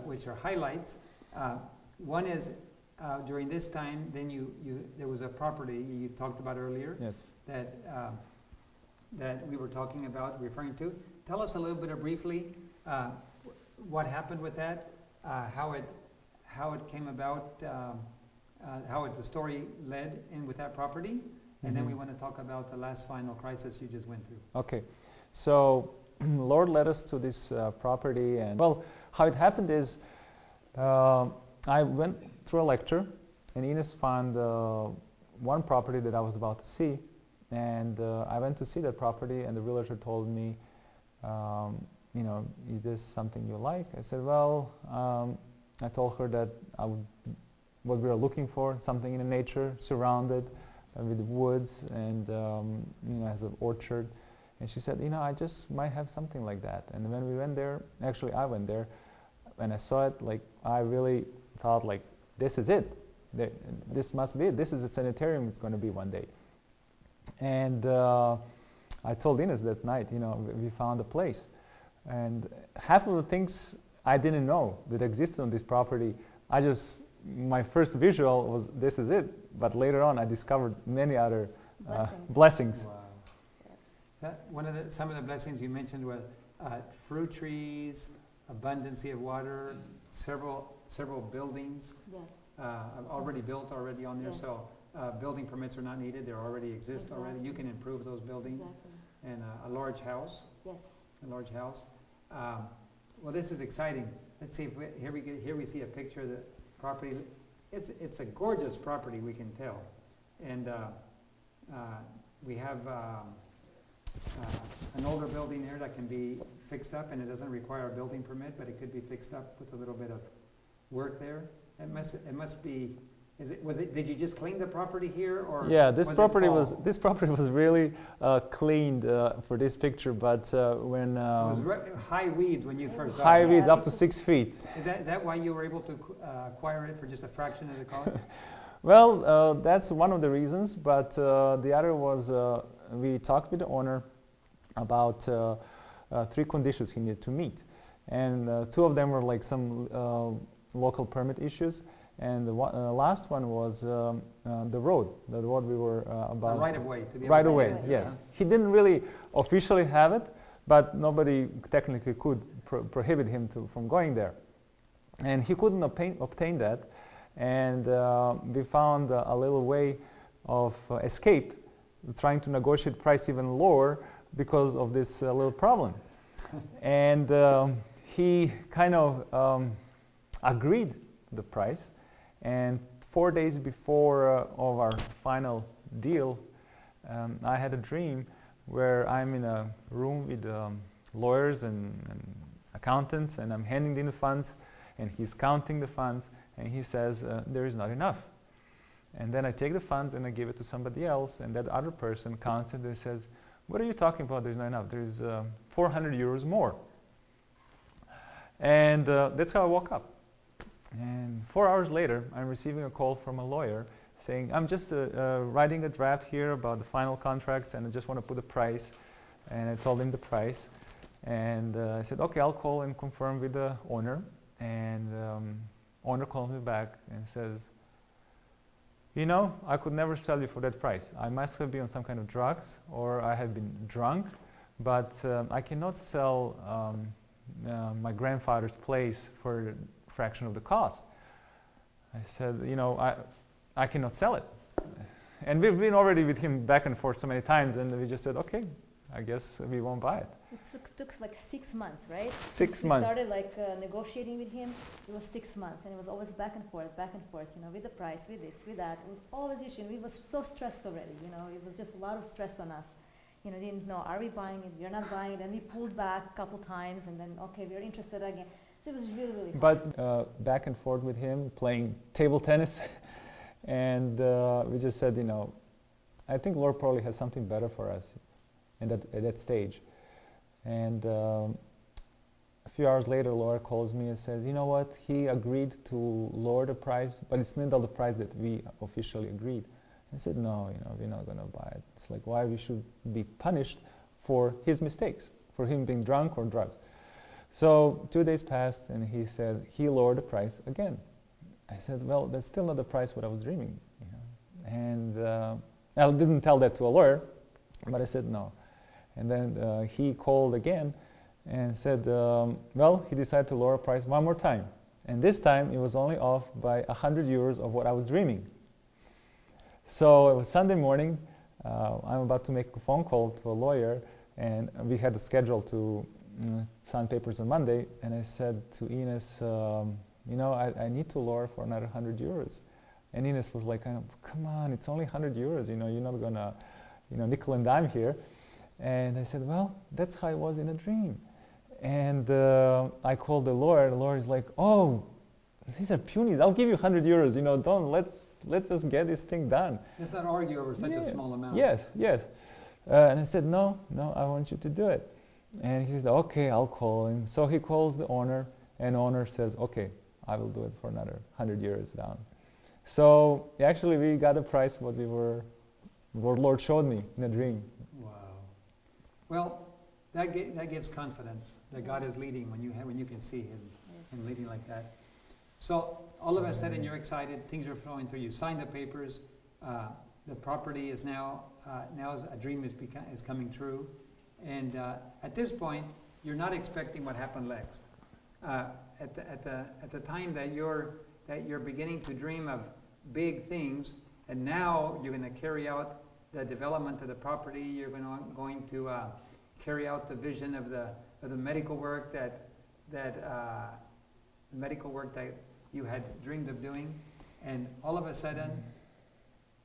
which are highlights. One is during this time, then there was a property you talked about earlier. Yes. That we were talking about, referring to. Tell us a little bit briefly what happened with that, how it came about, the story led in with that property, and then we want to talk about the last final crisis you just went through. Okay, so Lord led us to this property, and well, how it happened is I went through a lecture, and Inez found one property that I was about to see, and I went to see that property, and the realtor told me, is this something you like? I said, well, I told her that what we were looking for, something in the nature, surrounded with woods, and has an orchard. And she said, I just might have something like that. And when we went there, actually I went there, and I saw it, like I really thought, like, this is it. This must be it. This is a sanitarium it's going to be one day. And I told Inez that night, we found a place. And half of the things I didn't know that existed on this property, my first visual was, this is it. But later on, I discovered many other blessings. Wow. Yes. Some of the blessings you mentioned were fruit trees, abundance of water, several buildings. Yes. Already built on there, Yes. so building permits are not needed. They already exist already. You can improve those buildings. Exactly. And a large house. Yes. A large house. Well, this is exciting. Let's see if here we see a picture of the property. It's a gorgeous property, we can tell, and we have an older building there that can be fixed up, and it doesn't require a building permit, but it could be fixed up with a little bit of work there. It must be. Did you just clean the property here, or yeah? This property was really cleaned for this picture, but when it was high weeds when you first saw high it. weeds up to 6 feet. Is that why you were able to acquire it for just a fraction of the cost? Well, that's one of the reasons, but the other was we talked with the owner about 3 conditions he needed to meet, and 2 of them were like some local permit issues. And the last one was the road we were about. Right of way to be right able away, to yes. He didn't really officially have it, but nobody technically could prohibit him from going there. And he couldn't obtain that. And we found a little way of escape, trying to negotiate price even lower because of this little problem. And he kind of agreed the price. And 4 days before of our final deal, I had a dream where I'm in a room with lawyers and accountants, and I'm handing in the funds, and he's counting the funds, and he says, there is not enough. And then I take the funds and I give it to somebody else, and that other person counts it and says, what are you talking about? There's not enough. There's 400 euros more. And that's how I woke up. And 4 hours later, I'm receiving a call from a lawyer saying, I'm just writing a draft here about the final contracts, and I just want to put a price. And I told him the price. And I said, okay, I'll call and confirm with the owner. And owner called me back and says, I could never sell you for that price. I must have been on some kind of drugs, or I have been drunk, but I cannot sell my grandfather's place for fraction of the cost. I said, I cannot sell it. And we've been already with him back and forth so many times, and we just said, okay, I guess we won't buy it. It took like 6 months, right? 6 months. We started like negotiating with him. It was 6 months, and it was always back and forth, you know, with the price, with this, with that. It was always issue. We was so stressed already, you know. It was just a lot of stress on us. You know, didn't know, are we buying it? We're not buying it. Then we pulled back a couple times, and then okay, we're interested again. So it was really, really hard. But back and forth with him, playing table tennis, and we just said, you know, I think Lord probably has something better for us at that stage. And a few hours later, Laura calls me and says, you know what, he agreed to lower the price, but it's not the price that we officially agreed. I said, no, you know, we're not going to buy it. It's like, why we should be punished for his mistakes, for him being drunk or drugs. So 2 days passed, and he said he lowered the price again. I said, well, that's still not the price what I was dreaming, you know. And I didn't tell that to a lawyer, but I said no. And then he called again and said, well, he decided to lower price one more time. And this time it was only off by 100 euros of what I was dreaming. So it was Sunday morning. I'm about to make a phone call to a lawyer, and we had a schedule to sign papers on Monday. And I said to Inez, you know, I need to lower for another 100 euros. And Inez was like, come on, it's only 100 euros, you know, you're not gonna, you know, nickel and dime here. And I said, well, that's how it was in a dream. And I called the lawyer is like, oh, these are punies, I'll give you 100 euros, you know, let's just get this thing done. Let's not argue over such a small amount. Yes. And I said, no, I want you to do it. And he said, okay, I'll call him. So he calls the owner, and the owner says, okay, I will do it for another 100 euros down. So actually we got a price what Lord showed me in a dream. Wow. Well, that gives confidence that God is leading when you can see Him leading like that. So all of a sudden you're excited. Things are flowing through. You sign the papers. The property is now a dream is coming true. And at this point, you're not expecting what happened next. At the time that you're beginning to dream of big things, and now you're going to carry out the development of the property. You're going to carry out the vision of the medical work that you had dreamed of doing, and all of a sudden,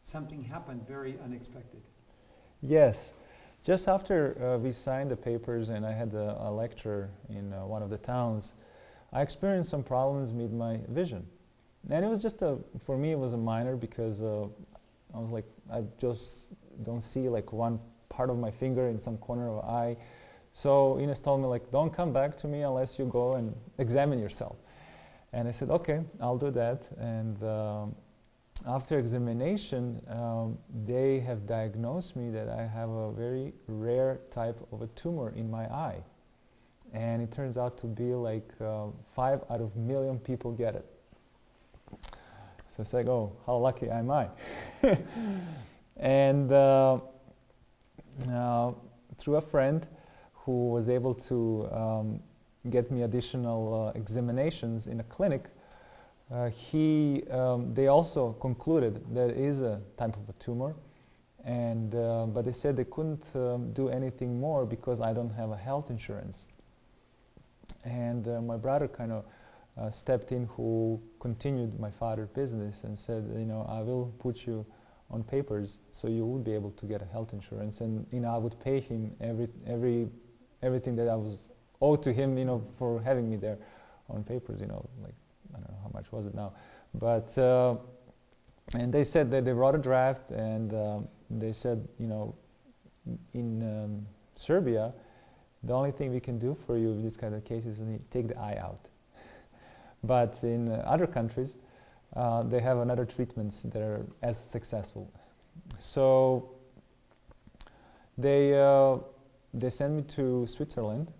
something happened very unexpected. Yes. Just after we signed the papers and I had a lecture in one of the towns, I experienced some problems with my vision. And it was just for me it was a minor, because I was like, I just don't see like one part of my finger in some corner of an eye. So Inez told me, like, don't come back to me unless you go and examine yourself. And I said, okay, I'll do that. And after examination, they have diagnosed me that I have a very rare type of a tumor in my eye. And it turns out to be like 5 out of 1 million people get it. So it's like, oh, how lucky am I? And through a friend who was able to get me additional examinations in a clinic, they also concluded that it is a type of a tumor, and but they said they couldn't do anything more because I don't have a health insurance. And my brother kind of stepped in, who continued my father's business, and said, you know, I will put you on papers so you would be able to get a health insurance, and you know, I would pay him everything that I was owed to him, you know, for having me there on papers, you know, like, I don't know how much was it now, but and they said that they wrote a draft, and they said, you know, in Serbia, the only thing we can do for you in this kind of cases is take the eye out. But in other countries, they have another treatments that are as successful. So they sent me to Switzerland,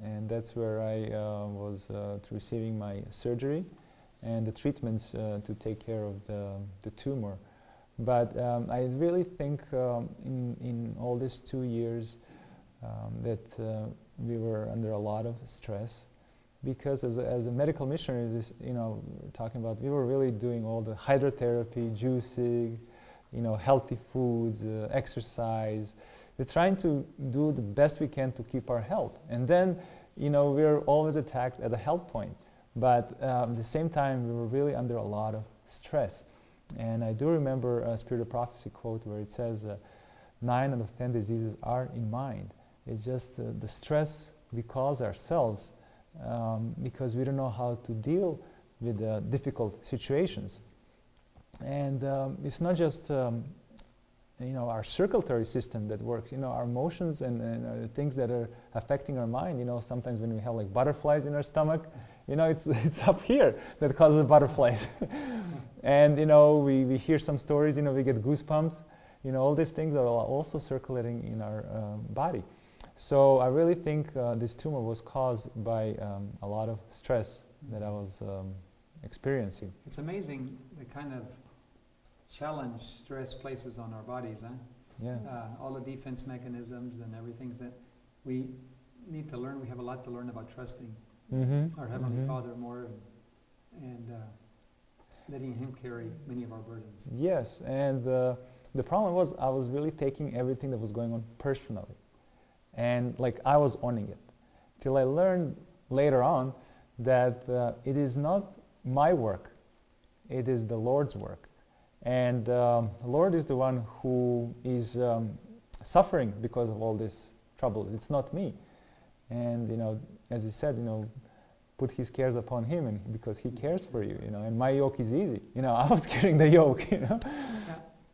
and that's where I was receiving my surgery and the treatments to take care of the tumor. But I really think in all these 2 years that we were under a lot of stress, because as a medical missionary, you know, talking about, we were really doing all the hydrotherapy, juicing, you know, healthy foods, exercise, We're trying to do the best we can to keep our health. And then, we're always attacked at a health point. But at the same time, we were really under a lot of stress. And I do remember a Spirit of Prophecy quote where it says, 9 out of 10 diseases are in mind. It's just the stress we cause ourselves because we don't know how to deal with difficult situations. And it's not just our circulatory system that works. Our emotions and things that are affecting our mind. Sometimes when we have like butterflies in our stomach, it's up here that causes butterflies. And we hear some stories. We get goosebumps. All these things are also circulating in our body. So I really think this tumor was caused by a lot of stress that I was experiencing. It's amazing the kind of challenge stress places on our bodies, huh? Yeah. All the defense mechanisms and everything that we need to learn. We have a lot to learn about trusting our Heavenly Father more and letting Him carry many of our burdens. Yes, and the problem was I was really taking everything that was going on personally. And like I was owning it. Till I learned later on that it is not my work, it is the Lord's work. And the Lord is the one who is suffering because of all these troubles. It's not me. And as He said, put His cares upon Him, and because He cares for you. And my yoke is easy. I was carrying the yoke. Now,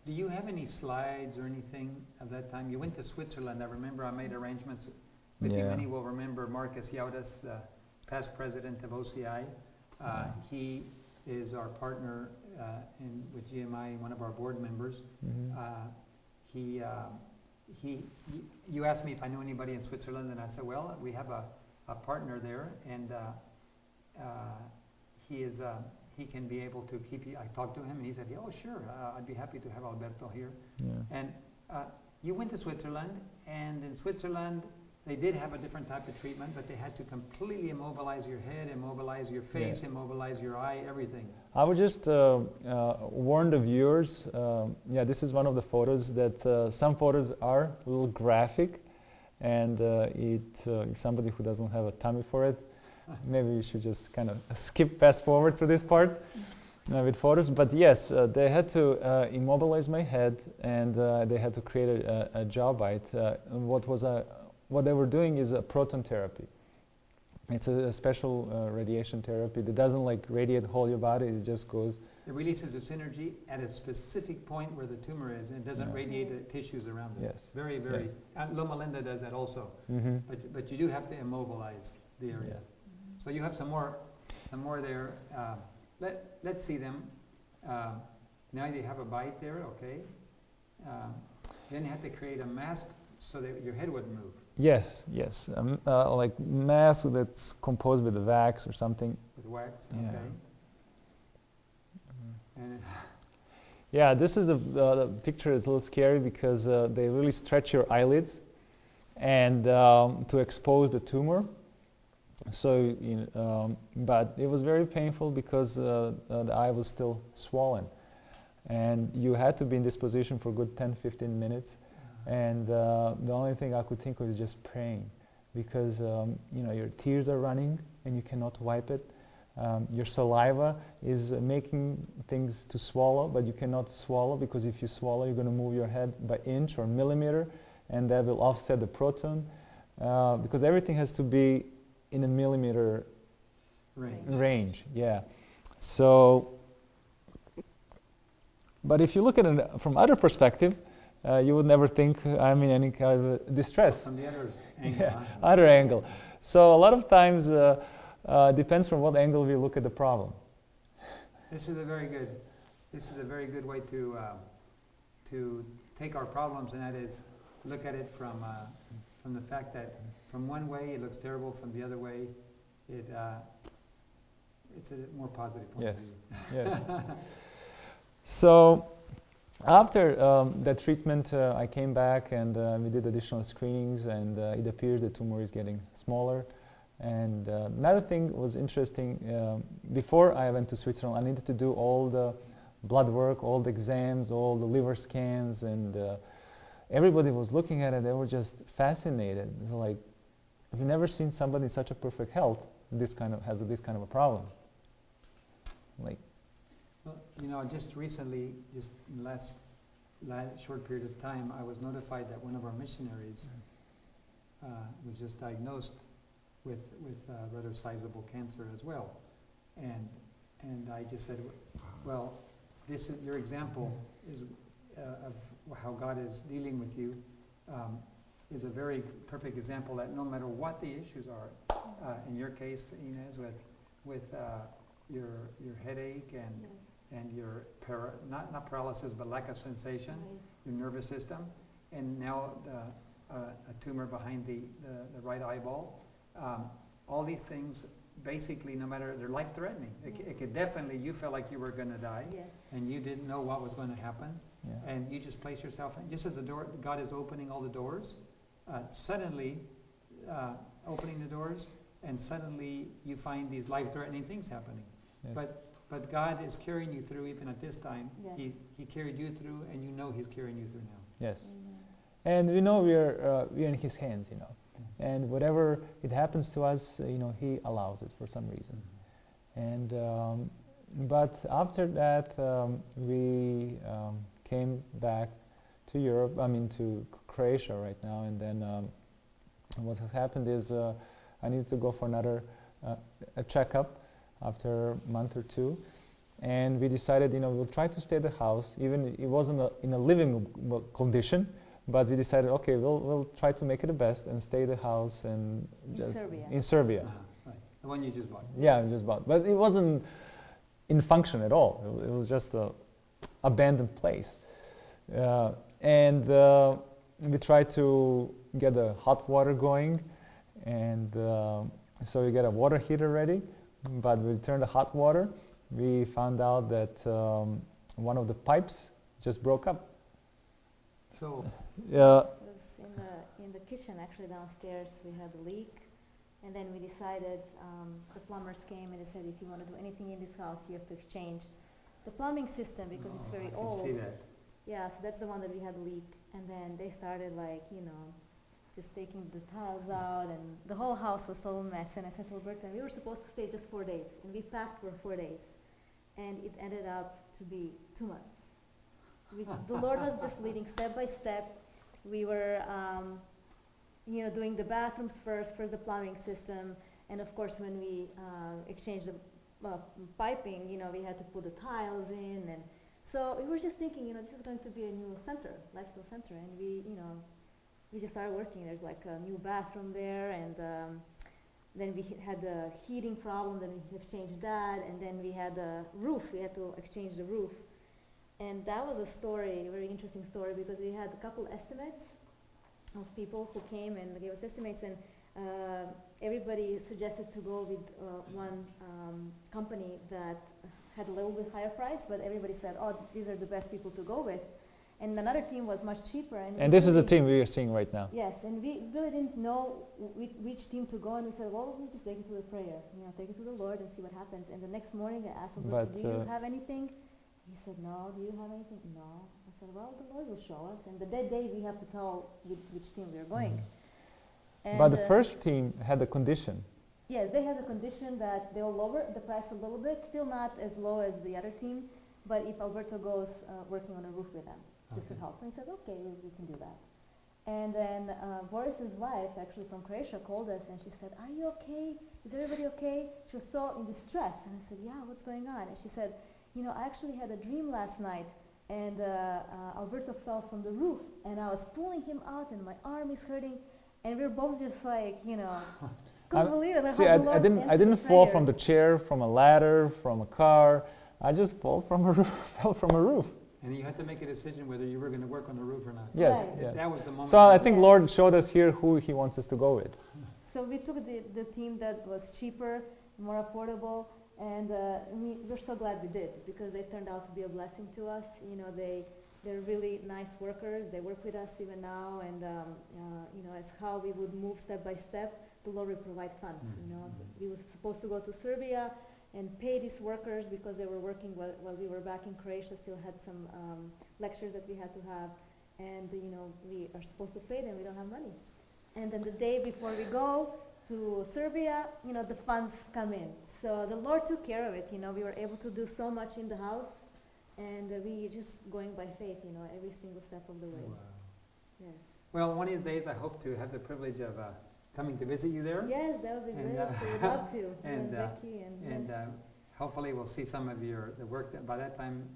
do you have any slides or anything of that time? You went to Switzerland. I remember I made arrangements with you. Many will remember Marcus Yaudas, the past president of OCI. He is our partner with GMI, one of our board members. You asked me if I knew anybody in Switzerland, and I said, well, we have a partner there, and he can be able to keep you. I talked to him, and he said, oh, sure, I'd be happy to have Alberto here. Yeah. And you went to Switzerland, and in Switzerland, they did have a different type of treatment, but they had to completely immobilize your head, immobilize your face, immobilize your eye, everything. I would just warn the viewers, this is one of the photos that some photos are a little graphic, and if somebody who doesn't have a tummy for it, maybe you should just kind of skip fast forward to this part with photos. But yes, they had to immobilize my head, and they had to create a jaw bite. What they were doing is a proton therapy. It's a special radiation therapy that doesn't radiate whole your body. It just goes. It releases its energy at a specific point where the tumor is, and it doesn't radiate the tissues around it. Yes. Very, very. Loma Linda does that also. But you do have to immobilize the area. Yeah. So you have some more there. Let's see them. Now you have a bite there, okay. Then you have to create a mask so that your head wouldn't move. Yes. Like mask that's composed with wax or something. With wax, Yeah. okay. And Yeah, this is the picture is a little scary because they really stretch your eyelids and to expose the tumor. So, but it was very painful because the eye was still swollen, and you had to be in this position for a good 10-15 minutes. And the only thing I could think of is just praying, because your tears are running and you cannot wipe it. Your saliva is making things to swallow, but you cannot swallow, because if you swallow, you're going to move your head by inch or millimeter, and that will offset the proton, because everything has to be in a millimeter range. Yeah. So, but if you look at it from other perspective, you would never think I'm in any kind of distress. From the other angle. Yeah, other angle. So a lot of times depends from what angle we look at the problem. This is a very good way to take our problems, and that is look at it from the fact that from one way it looks terrible, from the other way it's a more positive point of view. Yes. So after that treatment, I came back and we did additional screenings, and it appears the tumor is getting smaller. And another thing was interesting, before I went to Switzerland, I needed to do all the blood work, all the exams, all the liver scans, and everybody was looking at it. They were just fascinated. It's like, I've never seen somebody in such a perfect health has this kind of a problem. Like, Well, you know, just recently, just in the last short period of time, I was notified that one of our missionaries was just diagnosed with rather sizable cancer as well, and I just said, well, this is your example is of how God is dealing with you. Is a very perfect example that no matter what the issues are, in your case, Inez, with your headache and your not paralysis but lack of sensation, your nervous system, and now a tumor behind the right eyeball. All these things, basically, no matter, they're life-threatening. It could definitely, you felt like you were going to die, and you didn't know what was going to happen, and you just place yourself in. Just as the door, God is opening all the doors, suddenly opening the doors, and suddenly you find these life-threatening things happening. yes. But God is carrying you through even at this time. Yes. He carried you through, and you know He's carrying you through now. Yes. And we know we're in His hands, you know. And whatever it happens to us, you know, He allows it for some reason. And but after that, we came back to Europe. I mean, to Croatia right now. And then what has happened is I needed to go for another a checkup after a month or two. And we decided, you know, we'll try to stay at the house, even it wasn't in a living condition. But we decided, okay, we'll try to make it the best and stay at the house and just in Serbia. Right. The one you just bought. Yeah, we just bought. But it wasn't in function at all. It was just a abandoned place. And we tried to get the hot water going, and so we get a water heater ready. But we turned the hot water. We found out that one of the pipes just broke up. So It was in the kitchen, actually downstairs. We had a leak, and then we decided. The plumbers came and they said, if you want to do anything in this house, you have to exchange the plumbing system because it's very old. I can see that. Yeah, so that's the one that we had leak, and then they started like, you know, just taking the tiles out, and the whole house was total mess. And I said to Alberto, we were supposed to stay just 4 days, and we packed for 4 days, and it ended up to be 2 months. The Lord was just leading step by step. We were, you know, doing the bathrooms first the plumbing system, and of course when we exchanged the piping, you know, we had to put the tiles in, and so we were just thinking, you know, this is going to be a new center, lifestyle center, and we, you know, we just started working. There's like a new bathroom there, and then we had the heating problem, then we exchanged that, and then we had the roof, we had to exchange the roof. And that was a story, a very interesting story, because we had a couple estimates of people who came and gave us estimates, and everybody suggested to go with one company that had a little bit higher price, but everybody said, oh, these are the best people to go with. And another team was much cheaper. And this is the team we are seeing right now. Yes, and we really didn't know which team to go, and we said, well, we'll just take it to the prayer, you know, take it to the Lord and see what happens. And the next morning I asked him, do you have anything? He said, no. Do you have anything? No. I said, well, the Lord will show us. And that day we have to tell which team we are going. But the first team had a condition. Yes, they had a condition that they'll lower the price a little bit, still not as low as the other team, but if Alberto goes working on a roof with them, just to help. And he said, okay, we can do that. And then Boris's wife, actually from Croatia, called us and she said, are you okay? Is everybody okay? She was so in distress. And I said, yeah, what's going on? And she said, you know, I actually had a dream last night, and Alberto fell from the roof, and I was pulling him out, and my arm is hurting, and we were both just like, you know, couldn't believe it. See, I didn't fall from the chair, from a ladder, from a car. I just fell from a roof. And you had to make a decision whether you were going to work on the roof or not. Yes. Right. Yeah. That was the moment. So I think Lord showed us here who He wants us to go with. So we took the team that was cheaper, more affordable, and we're so glad we did, because they turned out to be a blessing to us. You know, they're really nice workers. They work with us even now, and you know, as how we would move step by step, the Lord will provide funds. You know, we were supposed to go to Serbia and pay these workers because they were working while we were back in Croatia. Still had some lectures that we had to have, and we are supposed to pay them, we don't have money. And then the day before we go to Serbia, the funds come in. So the Lord took care of it. We were able to do so much in the house, and we just going by faith, every single step of the way. Wow. Yes. Well, one of these days I hope to have the privilege of coming to visit you there. Yes, that would be And, great. We would love to. and, Becky And yes. hopefully we'll see some of the work that by that time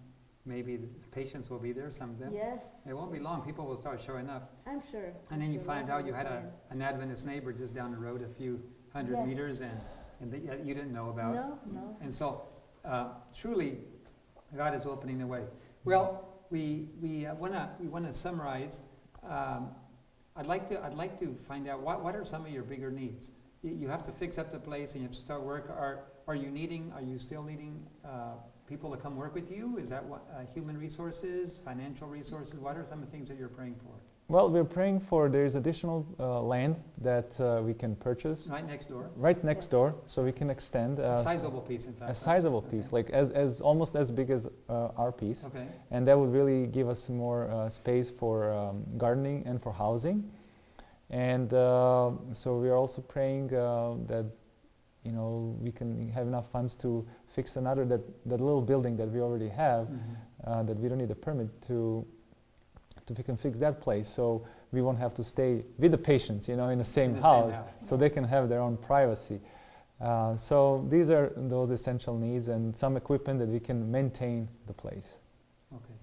maybe the patients will be there, some of them. Yes. It won't be long, people will start showing up. I'm sure. And then you Sure, find we'll out have you a had plan. an Adventist neighbor just down the road a few hundred Yes. meters and that you didn't know about. No. And so truly God is opening the way. Well, we want to summarize. I'd like to find out what are some of your bigger needs. You have to fix up the place and you have to start work. Are you still needing people to come work with you? Is that what human resources, financial resources? What are some of the things that you're praying for? Well, we're praying for there's additional land that we can purchase Right next door. right next Yes. door, so we can extend A sizable piece, in fact. a sizable Okay. piece, like as almost as big as our piece, Okay. and that would really give us more space for gardening and for housing. And so we are also praying that we can have enough funds to fix another that little building that we already have that we don't need a permit to we can fix that place, so we won't have to stay with the patients, in the same house, so they can have their own privacy. So these are those essential needs and some equipment that we can maintain the place. Okay.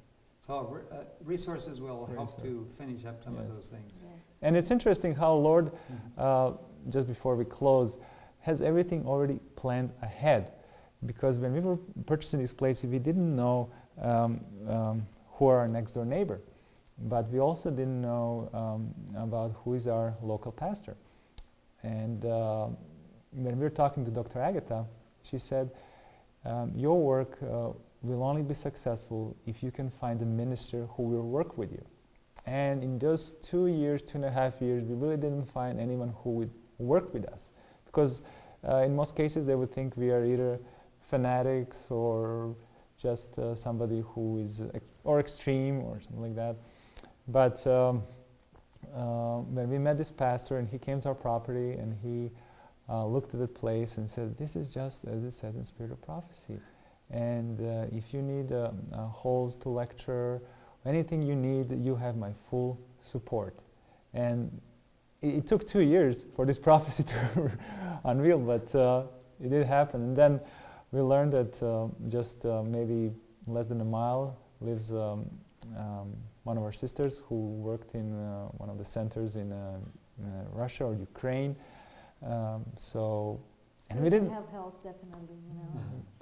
So resources will help Resource. to finish up some of Yes. those things. Yes. And it's interesting how Lord, Mhm. just before we close, has everything already planned ahead. Because when we were purchasing this place, we didn't know who our next door neighbor. But we also didn't know about who is our local pastor. And when we were talking to Dr. Agatha, she said, your work will only be successful if you can find a minister who will work with you. And in those 2 years, 2.5 years, we really didn't find anyone who would work with us. Because in most cases, they would think we are either fanatics or just somebody who is or extreme or something like that. But when we met this pastor and he came to our property and he looked at the place and said, this is just as it says in Spirit of Prophecy. And if you need halls to lecture, anything you need, you have my full support. And it took 2 years for this prophecy to unveil, but it did happen. And then we learned that just maybe less than a mile lives one of our sisters who worked in one of the centers in Russia or Ukraine. And we didn't have help, definitely.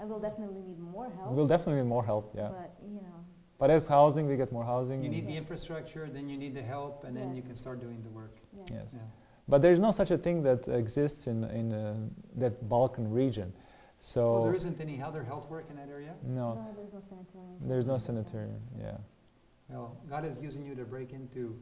I will definitely need more help. We'll definitely need more help, yeah. But But as housing, we get more housing. You and- need the infrastructure, then you need the help, and then you Yes. can start doing the work. Yes. Yeah. But there's no such a thing that exists in that Balkan region. So Well, there isn't any other health work in that area? no, No, there's no sanitarium. there's no sanitarium. Yeah. Well, God is using you to break into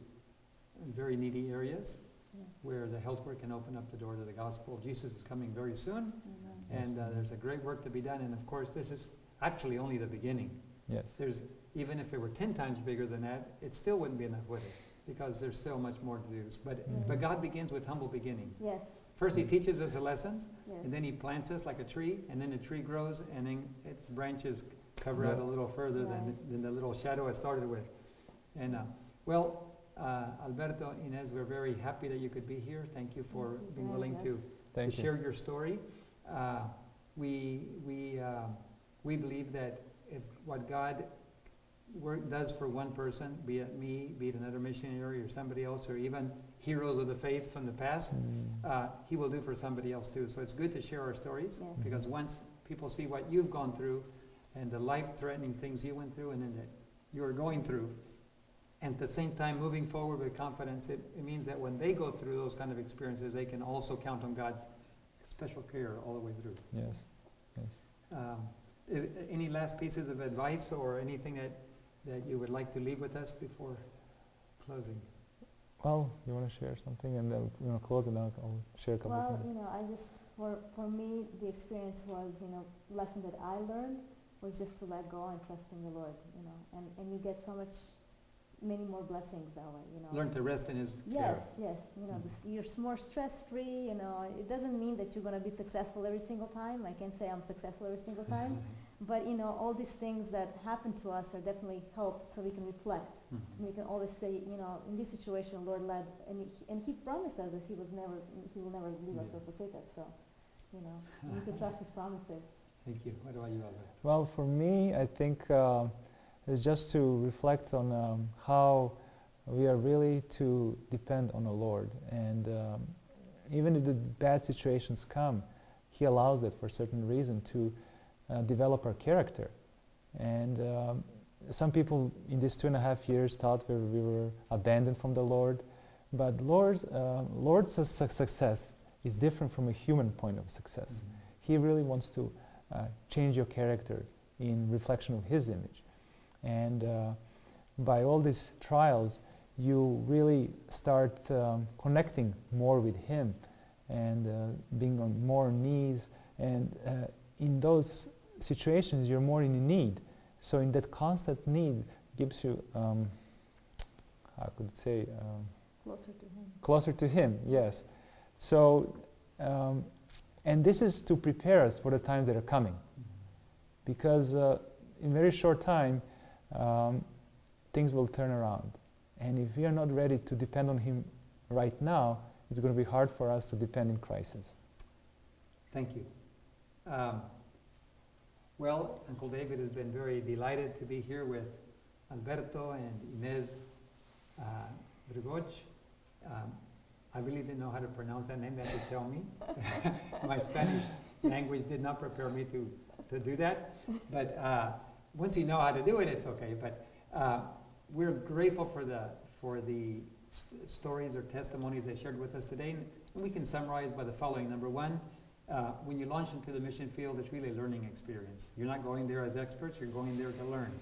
very needy areas Yes. where the health work can open up the door to the gospel. Jesus is coming very soon, Amen. Yes. and there's a great work to be done. And of course, this is actually only the beginning. Yes. Even if it were 10 times bigger than that, it still wouldn't be enough, would it? Because there's still much more to do. But God begins with humble beginnings. Yes. First, He teaches us the lessons, Yes. and then He plants us like a tree, and then the tree grows, and then its branches cover out a little further than the little shadow it started with. And Alberto, Inez, we're very happy that you could be here. Thank you for Thank you being for willing having to us. Thank you. share your story. We believe that if what God does for one person, be it me, be it another missionary or somebody else, or even heroes of the faith from the past, He will do for somebody else too. So it's good to share our stories, Yes. because once people see what you've gone through and the life-threatening things you went through and then that you're going through, and at the same time moving forward with confidence, it means that when they go through those kind of experiences, they can also count on God's special care all the way through. Yes. Yes. Any last pieces of advice or anything that you would like to leave with us before closing? Well, you want to share something, and then close, and I'll share a couple of Well, things. I just, for me, the experience was, lesson that I learned was just to let go and trust in the Lord, and you get so much many more blessings that way, you know. Learn to rest in His Yes, care. yes, you know, you're more stress-free, you know. It doesn't mean that you're going to be successful every single time. I can't say I'm successful every single time, but, you know, all these things that happen to us are definitely helped so we can reflect. We can always say, you know, in this situation, Lord led, and He promised us that He will never leave us or forsake us, so, you know, we need to trust His promises. Thank you. What about you, Albert? Well, for me, I think it's just to reflect on how we are really to depend on the Lord. And even if the bad situations come, He allows that for a certain reason to develop our character. And some people in these 2.5 years thought we were abandoned from the Lord. But Lord's success is different from a human point of success. He really wants to change your character in reflection of His image. And by all these trials, you really start connecting more with Him and being on more knees. And in those situations, you're more in need. So in that constant need gives you, I could say, Closer to Him. Closer to Him, yes. So, and this is to prepare us for the times that are coming. Because in very short time, things will turn around. And if we are not ready to depend on Him right now, it's going to be hard for us to depend in crisis. Thank you. Well, Uncle David has been very delighted to be here with Alberto and Inez Brigoch. I really didn't know how to pronounce that name. They had to tell me. My Spanish language did not prepare me to do that. But once you know how to do it, it's okay. But we're grateful for the stories or testimonies they shared with us today. And we can summarize by the following. Number one, when you launch into the mission field, it's really a learning experience. You're not going there as experts, you're going there to learn.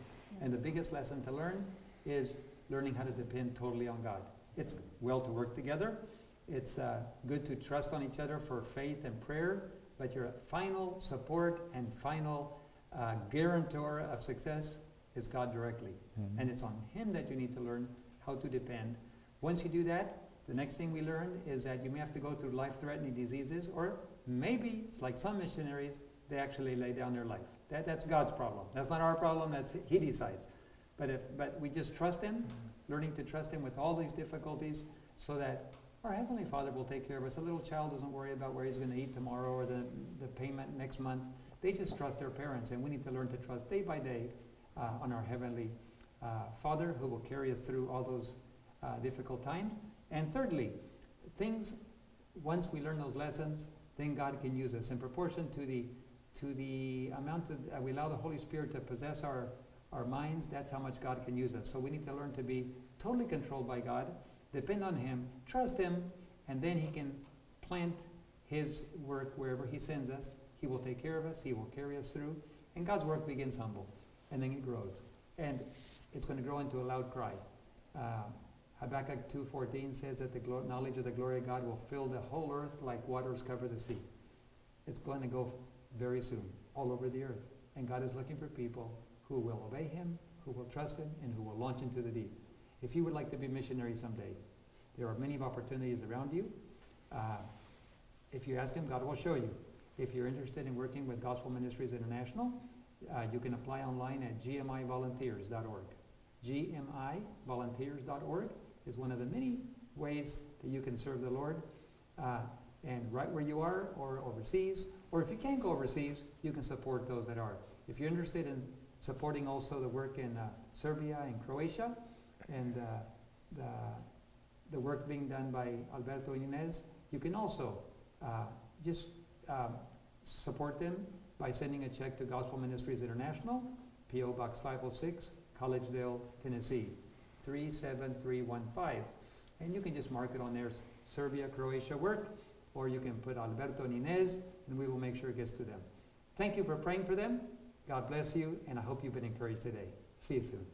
And the biggest lesson to learn is learning how to depend totally on God. It's well to work together. It's good to trust on each other for faith and prayer, but your final support and final guarantor of success is God directly. And it's on Him that you need to learn how to depend. Once you do that, the next thing we learned is that you may have to go through life-threatening diseases, or maybe, it's like some missionaries, they actually lay down their life. That's God's problem. That's not our problem, He decides. But we just trust Him, learning to trust Him with all these difficulties, so that our Heavenly Father will take care of us. A little child doesn't worry about where he's going to eat tomorrow or the payment next month. They just trust their parents, and we need to learn to trust day by day on our Heavenly Father, who will carry us through all those difficult times. And thirdly, once we learn those lessons, then God can use us in proportion to the amount of we allow the Holy Spirit to possess our minds. That's how much God can use us. So we need to learn to be totally controlled by God, depend on Him, trust Him, and then He can plant His work wherever He sends us. He will take care of us. He will carry us through. And God's work begins humble, and then it grows. And it's going to grow into a loud cry. Habakkuk 2:14 says that the knowledge of the glory of God will fill the whole earth like waters cover the sea. It's going to go very soon, all over the earth. And God is looking for people who will obey Him, who will trust Him, and who will launch into the deep. If you would like to be a missionary someday, there are many opportunities around you. If you ask Him, God will show you. If you're interested in working with Gospel Ministries International, you can apply online at gmivolunteers.org. gmivolunteers.org is one of the many ways that you can serve the Lord. And right where you are, or overseas, or if you can't go overseas, you can support those that are. If you're interested in supporting also the work in Serbia and Croatia, and the work being done by Alberto and Inez, you can also just support them by sending a check to Gospel Ministries International, P.O. Box 506, Collegedale, Tennessee, 37315. And you can just mark it on there, Serbia, Croatia work, or you can put Alberto and Inez, and we will make sure it gets to them. Thank you for praying for them. God bless you, and I hope you've been encouraged today. See you soon.